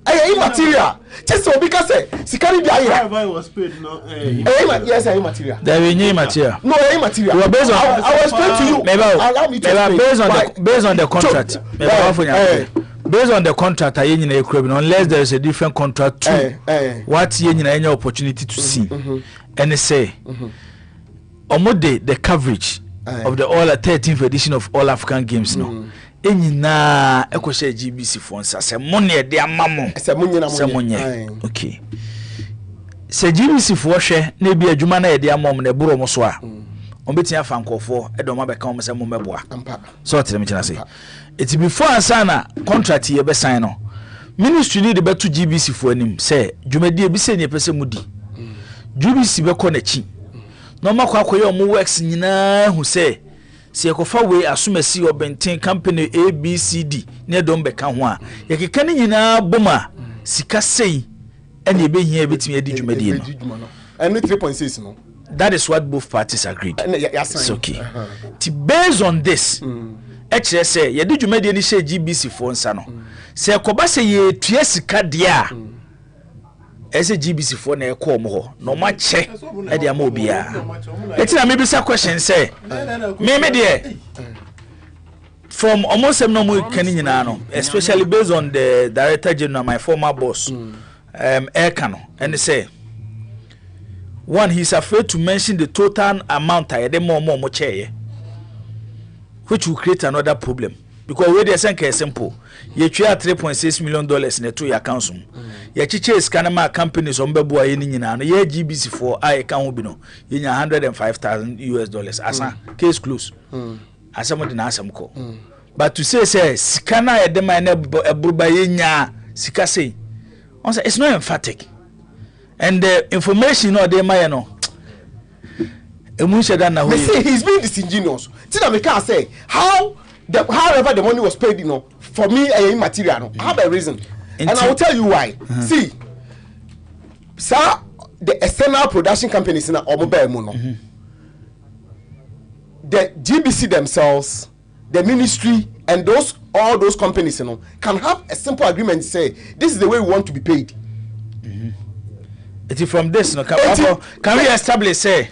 Immaterial. Just so because Sikari however it was paid, no. Yes, immaterial. There is immaterial. No, immaterial. Well, based on I will explain to you. Allow me to explain. Based on the contract. Based on the contract, unless there is a different contract too. What any opportunity to see. And they say Omode the coverage of the all 13th edition of All African Games no. Enyina ekoshe GBC fonsa se money de amamo se monye okay se GBC fo hwe na bi adwuma na de amom na buro mo so a ombeti afa nkofo edom abeka om se mo meboa so tere me kina se it before ansana contract ye be sign no ministry need be to GBC fo anim se dwumadi bi se ne pese mudi GBC be ko na chi no makwa akoye om works nyina hu se kofa we asumasi obenten company ABCD ne don beka ho a yekeka ne nyina boma sika sei ene ebehia betimi adi dwumadi no and 3.6 no that is what both parties agreed. It's okay. Based on this actually say ye di dwumadi ni she GBC fo nsa no se koba se ye tue sika dia ese GBC for na ekọ mo ho no ma che e de ama obia eti na me bisa question say me there from almost some no mo kan nyina no especially based on the director general my former boss Ekano and say one he's afraid to mention the total amount I dem more chair which will create another problem because we dey say simple you try $3.6 million in the 2 year council you chiche scanner companies on bebu aye ni nyina no ye GBC for I can ho bi no you $105,000 asa case close asem de na asem ko but to say scanner e dem na eburuba ye nya sika say it's not emphatic and the information no dey my no they say he's being disingenuous. Tina me can say however the money was paid, you know, for me immaterial. No, I have a reason, and I will tell you why. See, sir, the external production companies in the GBC themselves, the ministry, and all those companies, you know, can have a simple agreement to say this is the way we want to be paid. It is from this, no, can we establish say?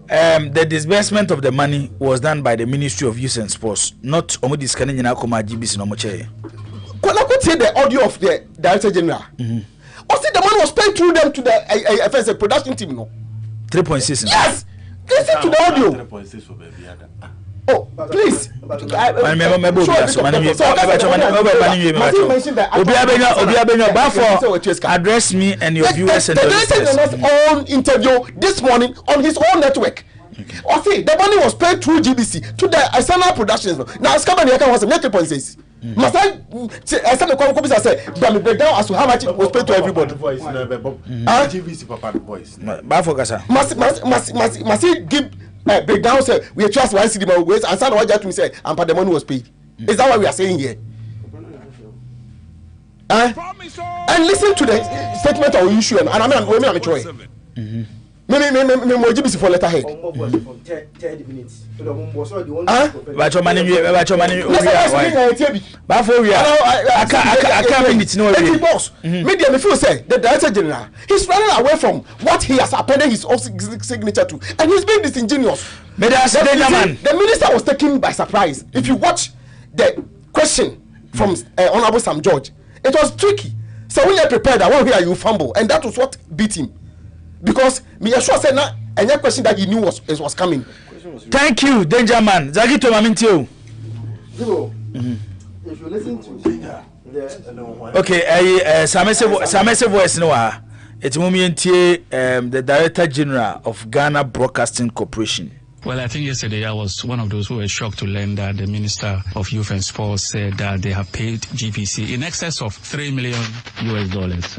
The disbursement of the money was done by the Ministry of Youth and Sports, not Omudi scanning in Akoma GBC no moche. Could say the audio of the Director General? Or see the money was paid through them to the FSA production team, no? 3.6. Yes! Listen to the audio. 3.6 for baby. Oh, please. Address me and your viewers and the own interview this morning on his own network. Or see, the money was paid through GBC to the external productions. Now, Scabani was 3.6. Must I said the companies I said, but me break down as to how much it was paid to everybody. GBC Papa voice. Must he give break down? Say we trust one city my ways and what that to me say and the money was paid. Is that what we are saying here? And listen to the statement of issue and I'm trying. Me GBC for letterhead. Media me feel say the Director General he's running away from what he has appended his own signature to, and he's being disingenuous. The minister was taken by surprise. If you watch the question from Honorable Sam George, it was tricky. So when you're prepared, I won't hear you fumble, and that was what beat him. Because me sure said na any question that he knew was coming. Thank you, Danger Man. Zagito Mamintio. If you listen to okay, Samese voice no. It's the Director General of Ghana Broadcasting Corporation. Well, I think yesterday I was one of those who were shocked to learn that the Minister of Youth and Sports said that they have paid GBC in excess of $3 million.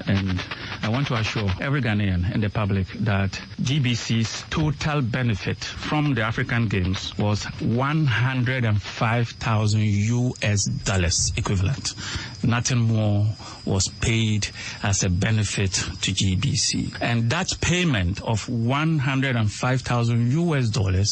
And I want to assure every Ghanaian and the public that GBC's total benefit from the African Games was $105,000 equivalent. Nothing more was paid as a benefit to GBC. And that payment of $105,000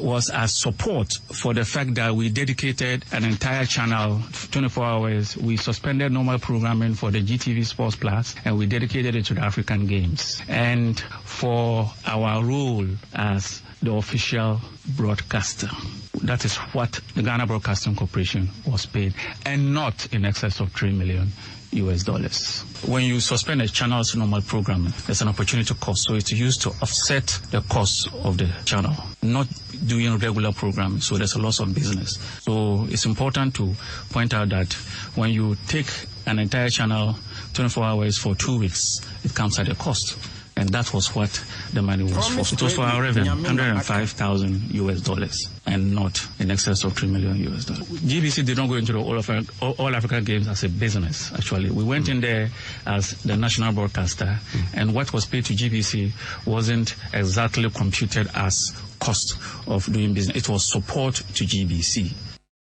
was as support for the fact that we dedicated an entire channel 24 hours. We suspended normal programming for the GTV Sports Plus and we dedicated it to the African Games. And for our role as the official broadcaster. That is what the Ghana Broadcasting Corporation was paid, and not in excess of $3 million. When you suspend a channel's normal programming, there's an opportunity cost, so it's used to offset the cost of the channel, not doing regular programming, so there's a loss of business. So it's important to point out that when you take an entire channel 24 hours for 2 weeks, it comes at a cost. And that was what the money was for. It was for our revenue, $105,000, and not in excess of $3 million. GBC did not go into the All African Games as a business, actually. We went in there as the national broadcaster, and what was paid to GBC wasn't exactly computed as cost of doing business. It was support to GBC.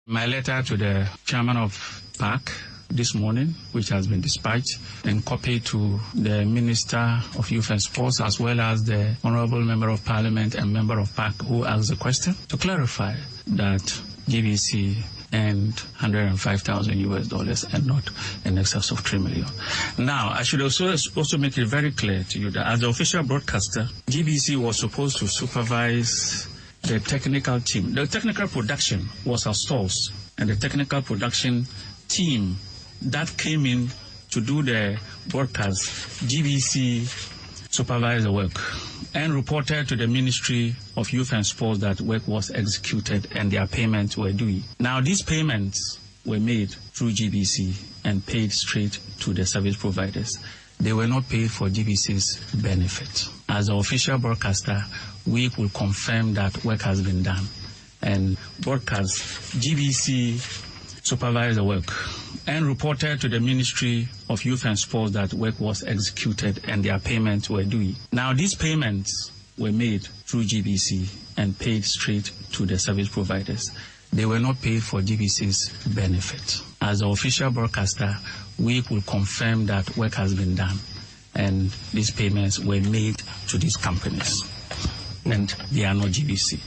My letter to the chairman of PAC this morning, which has been dispatched and copied to the Minister of Youth and Sports, as well as the Honorable Member of Parliament and Member of PAC who asked the question, to clarify that GBC earned $105,000 and not in excess of $3 million. Now, I should also make it very clear to you that as the official broadcaster, GBC was supposed to supervise the technical team. The technical production was outsourced, and the technical production team that came in to do the broadcast, GBC supervised the work and reported to the Ministry of Youth and Sports that work was executed and their payments were due. Now, these payments were made through GBC and paid straight to the service providers. They were not paid for GBC's benefit. As the official broadcaster, we will confirm that work has been done. And broadcast, GBC supervised the work and reported to the Ministry of Youth and Sports that work was executed and their payments were due. Now, these payments were made through GBC and paid straight to the service providers. They were not paid for GBC's benefit. As the official broadcaster, we will confirm that work has been done and these payments were made to these companies and they are not GBC.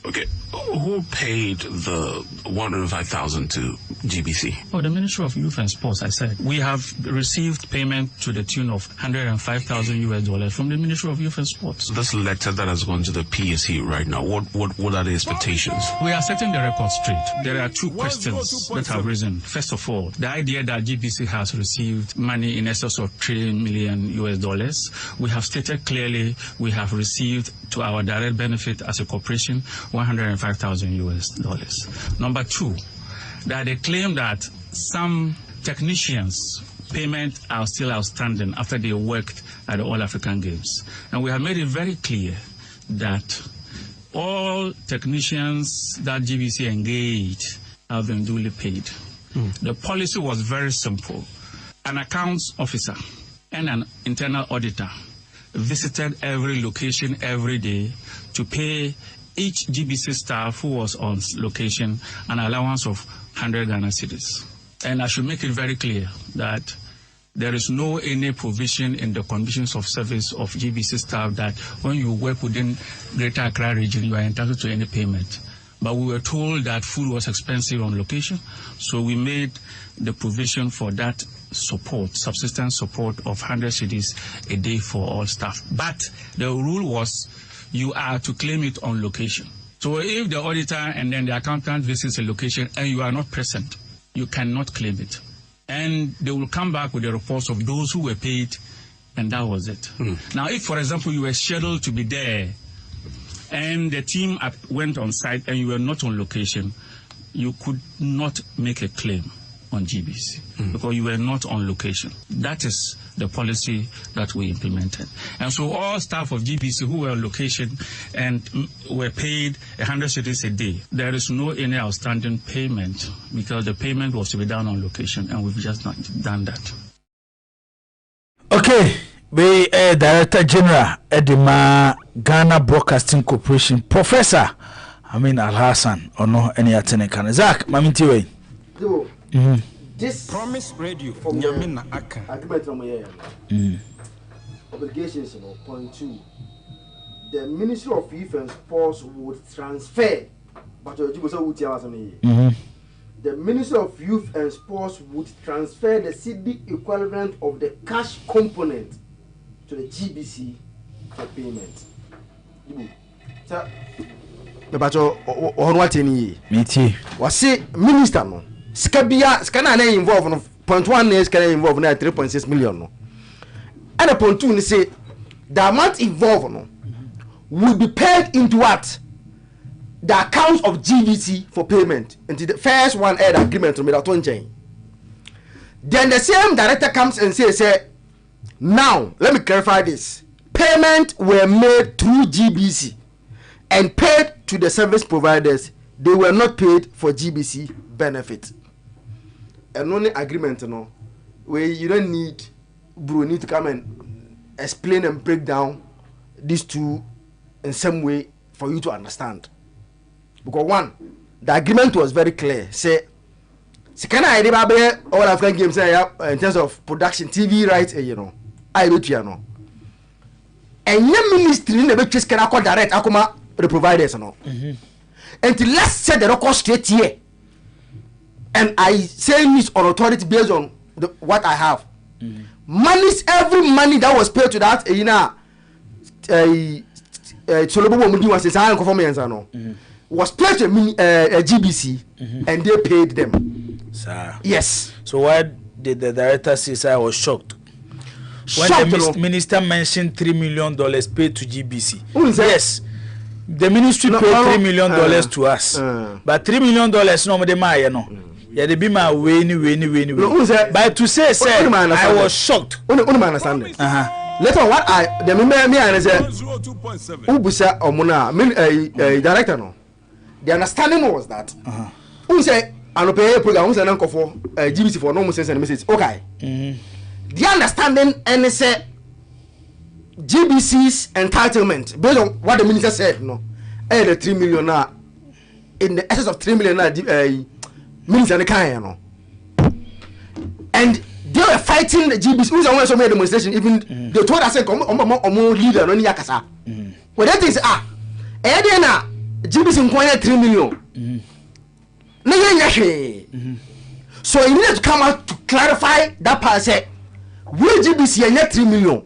Okay, who paid the $105,000 to GBC? Oh, the Ministry of Youth and Sports, I said. We have received payment to the tune of $105,000 from the Ministry of Youth and Sports. This letter that has gone to the PSC right now, what are the expectations? We are setting the record straight. There are two questions that have risen. First of all, the idea that GBC has received money in excess of $3 million. We have stated clearly we have received to our direct benefit as a corporation $105,000. Number two, that they claim that some technicians' payments are still outstanding after they worked at the All African Games. And we have made it very clear that all technicians that GBC engaged have been duly paid. The policy was very simple. An accounts officer and an internal auditor visited every location every day to pay each GBC staff who was on location an allowance of 100 Ghana cedis. And I should make it very clear that there is no any provision in the conditions of service of GBC staff that when you work within Greater Accra region, you are entitled to any payment. But we were told that food was expensive on location, so we made the provision for that support, subsistence support of 100 cedis a day for all staff. But the rule was you are to claim it on location. So if the auditor and then the accountant visits a location and you are not present, you cannot claim it. And they will come back with the reports of those who were paid, and that was it. Now, if, for example, you were scheduled to be there and the team went on site and you were not on location, you could not make a claim on GBC because you were not on location. That is the policy that we implemented. And so all staff of GBC who were on location and were paid 100 cedis a day, there is no any outstanding payment because the payment was to be done on location, and we've just not done that. Okay, we Director General Edima Ghana Broadcasting Corporation, Professor Amin Al-Hassan, or no any attendant. Zach, Mamintiwe. This promise radio from Nyamina Aka agreement from here. Obligations, point 2. The Ministry of Youth and Sports would transfer, but the Ministry of Youth and Sports would transfer the CD equivalent of the cash component to the GBC for payment. Was minister no? Skana na involved no point 1 is can involved na 3.6 million no. And point 2 say the amount involved no will be paid into what? The account of GBC for payment. And the first one had agreement to me that one chain. Then the same director comes and says, now let me clarify this. Payment were made through GBC and paid to the service providers. They were not paid for GBC benefit. And only agreement, where you don't need Bruni to come and explain and break down these two in some way for you to understand. Because one, the agreement was very clear. Say, can I all African games in terms of production, TV rights, I do know. And your ministry never just can call direct Akuma the providers, Until let's set the record straight here. and I say this on authority based on what I have. Every money that was paid to that, was paid to GBC, and they paid them. Sir. Yes. So why did the director say I was shocked? When the minister mentioned $3 million paid to GBC. Yes, the ministry paid $3 million to us, but $3 million no de ma no. Yeah, they be my way. But to say I was shocked. Understand. Later, what the me and say, Ubusa Omuna, director no. The understanding was that. Who say I pay program? Who say no for GBC for no sense and message. Okay. The understanding and say GBC's entitlement based on what the minister said, no, the 3 million now in the excess of 3 million now, minister the kind, no, and they were fighting the GBC. Who's the one who made the demonstration? Even they told us, "Omo leader, no yakasa." Well, that is Ediana GBC inquire 3 million. So he needed to come out to clarify that part. Say, we GBC and yet 3 million.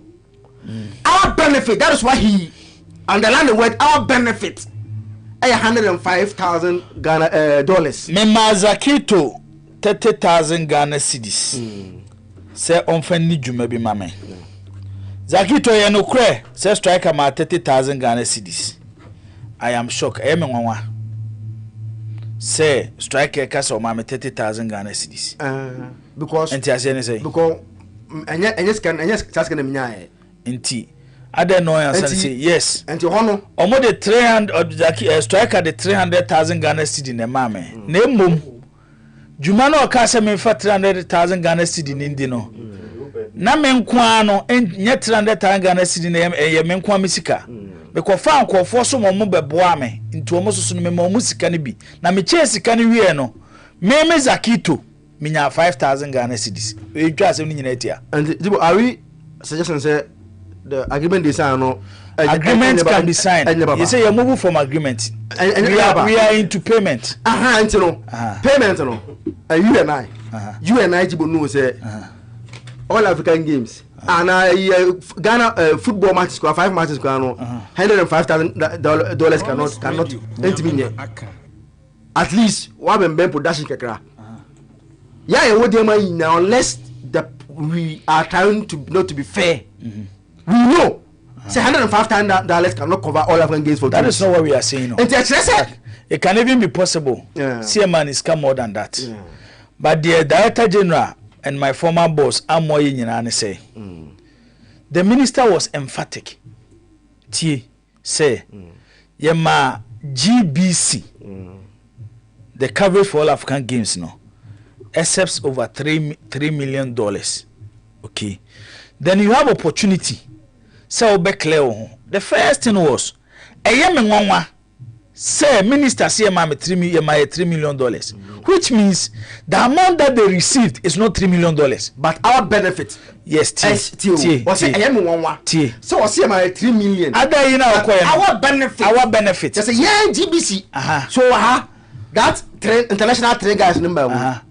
Our benefit, that is why he underlined the word our benefit. $105,000 Ghana dollars. Zakito 30,000 Ghana cedis. Say onfeni jume bi mame. Zakito ye no kre say striker ma 30,000 Ghana cedis. I am shocked. I am nwanwa. Say striker kasa o ma 30,000 Ghana cedis. Because say because Inti other no answer say yes. And hono omo the 300 striker the 300,000 Ghana cedi na mame. Na emom Juma no ka se me fa 300,000 Ghana cedi ndi no. Na me nkoa no nye 300,000 Ghana cedi na ye me nkoa mesika. Because fa nkofo so mo beboa me nti omo so no me mo sika ne bi. Na me che sika ne wie no. Me Zakito minya 5,000 Ghana cedis. We twa se ni nyina etia. And are we suggesting say the agreement is signed no agreement can be signed. You say you're moving from agreement. We are into payment. Payment no. You and I Jibo know say all African games and Ghana football matches 5 matches no $105,000 cannot enter at least one ben production kakra. Yeah, what they mean now unless we are trying to not to be fair. We know say $105,000 cannot cover all African games for that. Is not what we are saying. No. It can even be possible. CMAN is come more than that. But the Director General and my former boss Amoy Nyinane say the minister was emphatic. Say Yema GBC the coverage for all African games no accepts over $3 million. Okay, then you have opportunity. So be clear. The first thing was say minister say $3 million, which means the amount that they received is not $3 million, but our benefit. Yes, so I say $3 million. Our benefit. Just say yeah, GBC. So that international trade guys number one. Our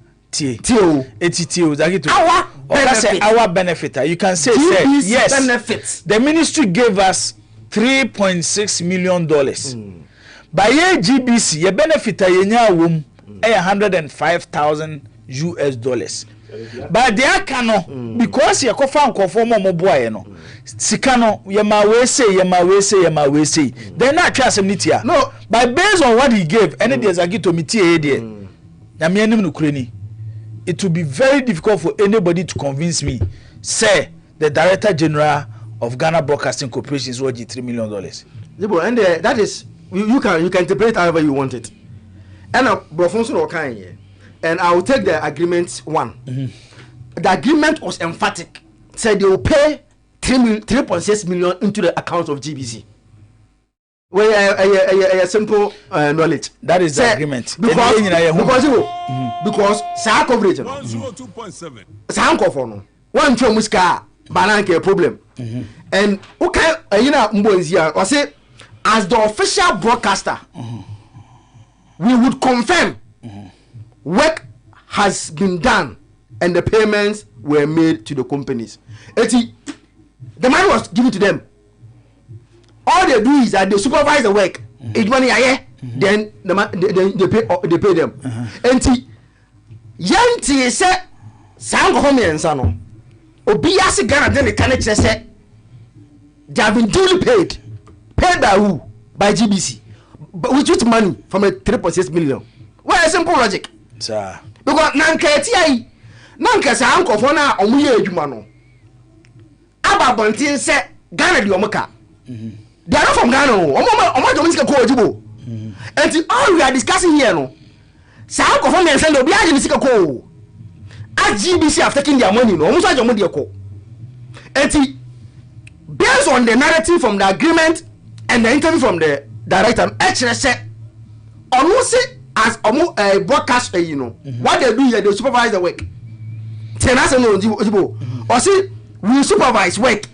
benefit. You can say yes. Benefits. The ministry gave us $3.6 million. By year GBC, your benefit $105,000 But they cannot because you confirm more boy no. Sikano yema we say. They not trust him nitia. No, but based on what he gave, any days I give to me there. It will be very difficult for anybody to convince me. Say the Director General of Ghana Broadcasting Corporation is worth $3 million. And that is you can interpret however you want it. And and I will take the agreement one. The agreement was emphatic. Said they will pay 3.6 million into the account of GBC. Well, a simple knowledge. That is the agreement. Because sa coverage. 102.7. Sa for no. One chom muska bananke problem. And okay, mbonzia or say as the official broadcaster, we would confirm work has been done and the payments were made to the companies. The money was given to them. All they do is that they supervise the work. It's money, then they pay them. And Yanti said, Sang home and Sano. Obiasi Ghana then the Canada said they have been duly paid. Paid by who? By GBC. But with money from a 3.6 million. Well, a simple logic. Sir. Because Nankati, Nanka Sanko for now, or we are Abba Bontin said Ghana the Omaka. They are not from Ghana, Oma Dominica Kojibo. And all we are discussing here, no. Sanko for me and send Obiaji Misika Ko. As GBC have taken their money, no, almost your money. And based on the narrative from the agreement and the interview from the director, actually said, almost as a broadcast, you know, what they do here, they supervise the work. Or see, we supervise work.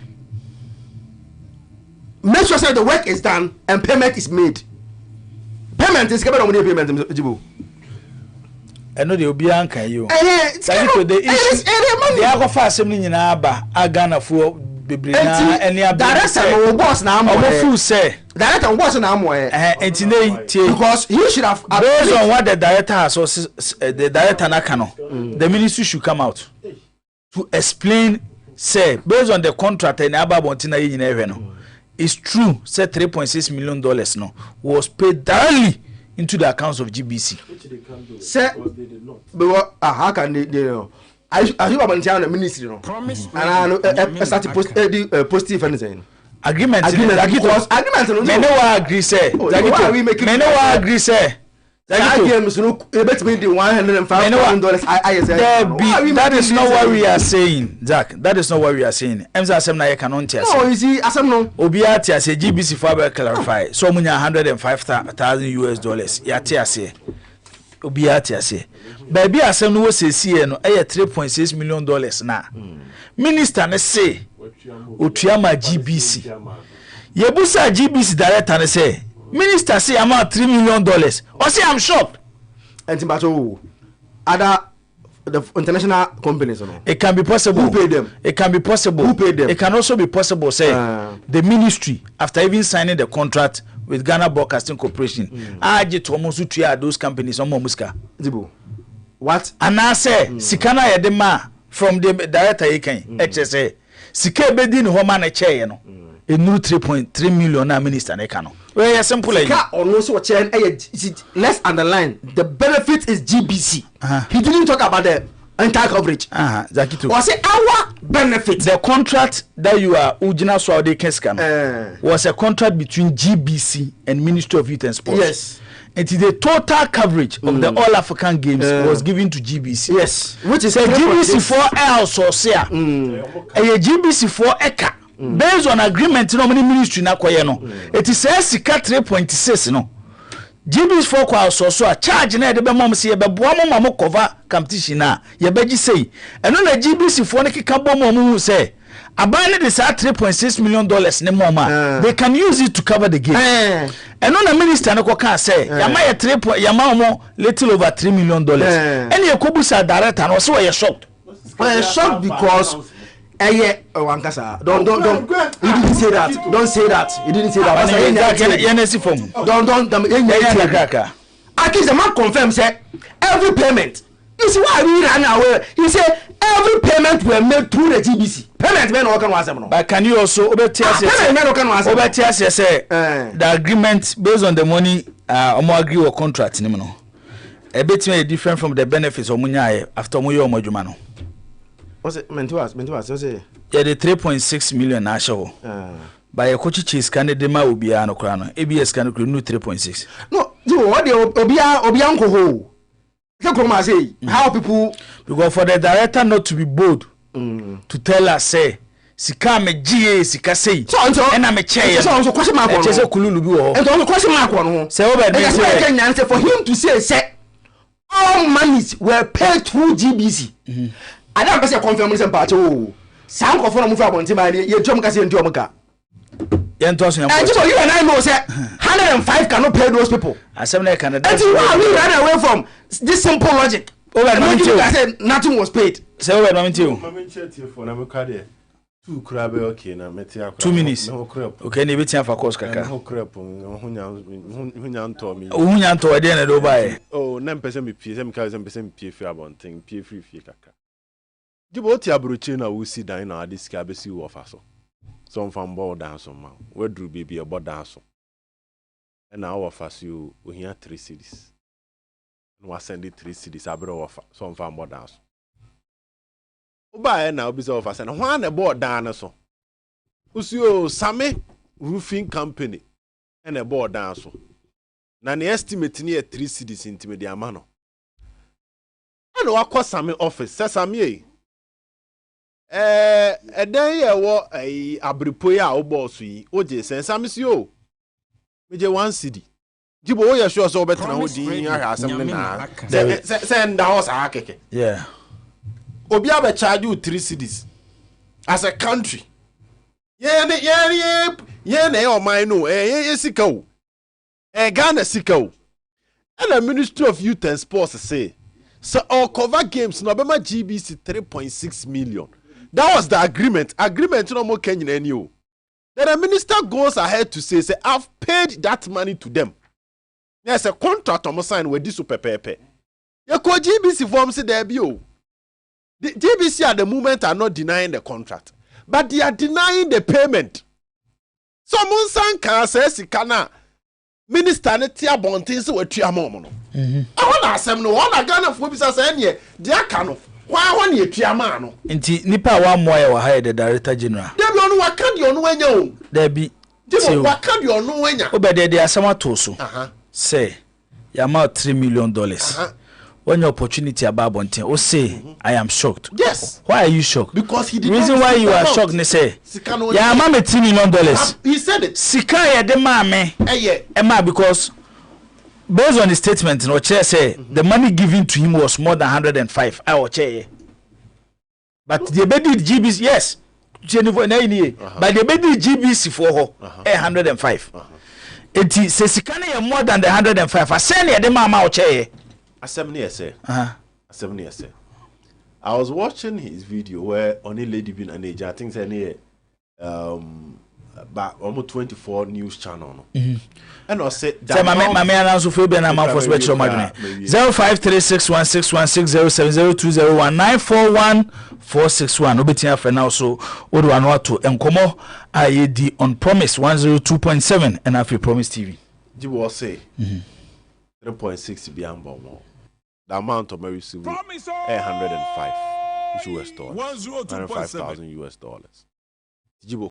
Make sure that the work is done and payment is made. Payment is coming on the payment. I know the Obianka you. The issue. They are fast in Ghana for any director boss now. Who say director boss now? Because he should have based on what the director has or the director Nakano. The ministry should come out to explain. Say based on the contract and Ababontina in it's true. Say $3.6 million no was paid directly into the accounts of GBC. Which they can do. Say, but how can they know? I think about the ministry, no. Promise. And I started positive anything. Agreement. Agreement. Me no agree say. Me no agree say. That is not what we are saying, Jack. That is not what we are saying. No, you see, as no. Obiati say GBC for clarify. So many $105,000. Yati say. Obiati say. Baby asem no say see no $3.6 million na. Minister ne say otuama GBC. Yebusa GBC director ne say Minister say amount $3 million. Or say I'm shocked. And Timbato, other the international companies, no? It can be possible. Who paid them? It can be possible. Who paid them? It can also be possible. Say the ministry after even signing the contract with Ghana Broadcasting Corporation, I to almost to those companies on Momuska. What? And I say Sikana Edema from the director HSA. Sike bedin homa na chair no. A new 3.3 million na minister na kano. Very simple. Let's underline the benefit is GBC. He didn't talk about the entire coverage. Was it our benefit? The contract that you are original Saudi Keskan was a contract between GBC and Ministry of Youth and Sports. Yes. And the total coverage of the All African Games was given to GBC. Yes. Which is a GBC for else or say a GBC for Eka. Based on agreement no many ministry na kwaye no it is sika 3.6 no GBC for kwa so a charge na de be mom se ye be boa mom cover competition na ye beji sei eno na GBC for ne kika bom mom say abane de sa $3.6 million ne mom they can use it to cover the game eno na minister ne kwa say yama ye 3 yama mo little over $3 million ene ye kobusa director no so we shocked because don't he didn't say that. Don't say that. He didn't say that. Don't. At least the man confirms say every payment. You see why we ran away? He said every payment were made through the GBC. Payment men can was no. But can you also say the agreement based on the money agree or contract no. A bit different from the benefits omunya after omuyo omodwuma no. What's it meant to us? Yeah, the 3.6 million na show. By a coach cheese can de ma obia no kra no. ABS can no 3.6. No, you what the obianko ho. Say how people because for the director not to be bold to tell us say sika me GA sika say and I'm a chair. So question mark on. Say kululu bi wo. And also question mark on. Say over for him to say all monies were paid through GBC. I don't say confirmation part. Oh, sound of move up on Timani, you jump as in Jomoka. You and I know, sir, 105 cannot pay those people. I said, I can. That's why we ran away from this simple logic. I said nothing was paid. Say over no mentio. Mama chat here for na me ka de. 2 crab okay na meti akwa. 2 minutes. Okay, na betia for course kaka. No crap hunya nto mi. Hunya nto e de na do bae. Oh, na mpese me pie, se me ka se mpese me pie fi abonten, pie free kaka. Jibo ti abrochi na wo si dan na adisi ka besi wo fa so. So mfam bo dance ma. We dru bibi e bo dance. And now offer you we hear 3 cities. No send it 3 cities abro offer so mfam bo dance. Oba na obi say offer say na na bo dance so. Usio Same Roofing Company and a bo dance so. Na the estimate near 3 cities intime the amano. And wakọ Same office say Same eden ye wo abripo ya obo so yi oje sen Same si o meje 1 city jibo wo ye sure so obetena ho din ahwa asem ne na se nda ho sa akeke Yeah. obi aba charge you 3 cities as a country ye na o man no ye sika o Ghana sika o and the Ministry of Youth and Sports say so all cover games no be ma GBC 3.6 million. That was the agreement no more Kenyan any o. Then the minister goes ahead to say I've paid that money to them. There's a contract on sign with this pepe. You call GBC form say there be o. The GBC at the moment are not denying the contract, but they are denying the payment. Someone san can say sikana minister ne tia bontin se watua momo no. I want asem no one Ghana for bisa say ne dia ka no. Why one yetua ma no. Nti nipa wa moye wa ha the director general. Debi onu waka de onu anya o. Debi. Debi waka de onu anya. Obede de asama to so. Say ya ma $3 million. When your opportunity about bontin, o say I am shocked. Yes. Why are you shocked? Because he did reason why you are shocked ne say. Ya ma me $3 million. He said it. Sika ya de ma me. Emma because based on the statement no chair say the money given to him was more than 105. I will chair. But the bedi GBC yes. Jennifer na ini. But the bedi GBC for her 105. Enti se sika na more than the 105. I say na de ma ma o chair. Assembly say. Assembly say. I was watching his video where only lady been an age. I think say but almost 24 news channel no. And I said that my man also for be na man for spectrum magnet 0536166160201941941461 obetia for now so odo anu ato enkomo ayedi on Promise 102.7 and afi Promise TV. Jibo say 3.6 be ambo. The amount of my receive $105 US dollars. $105,000 US dollars. Jibo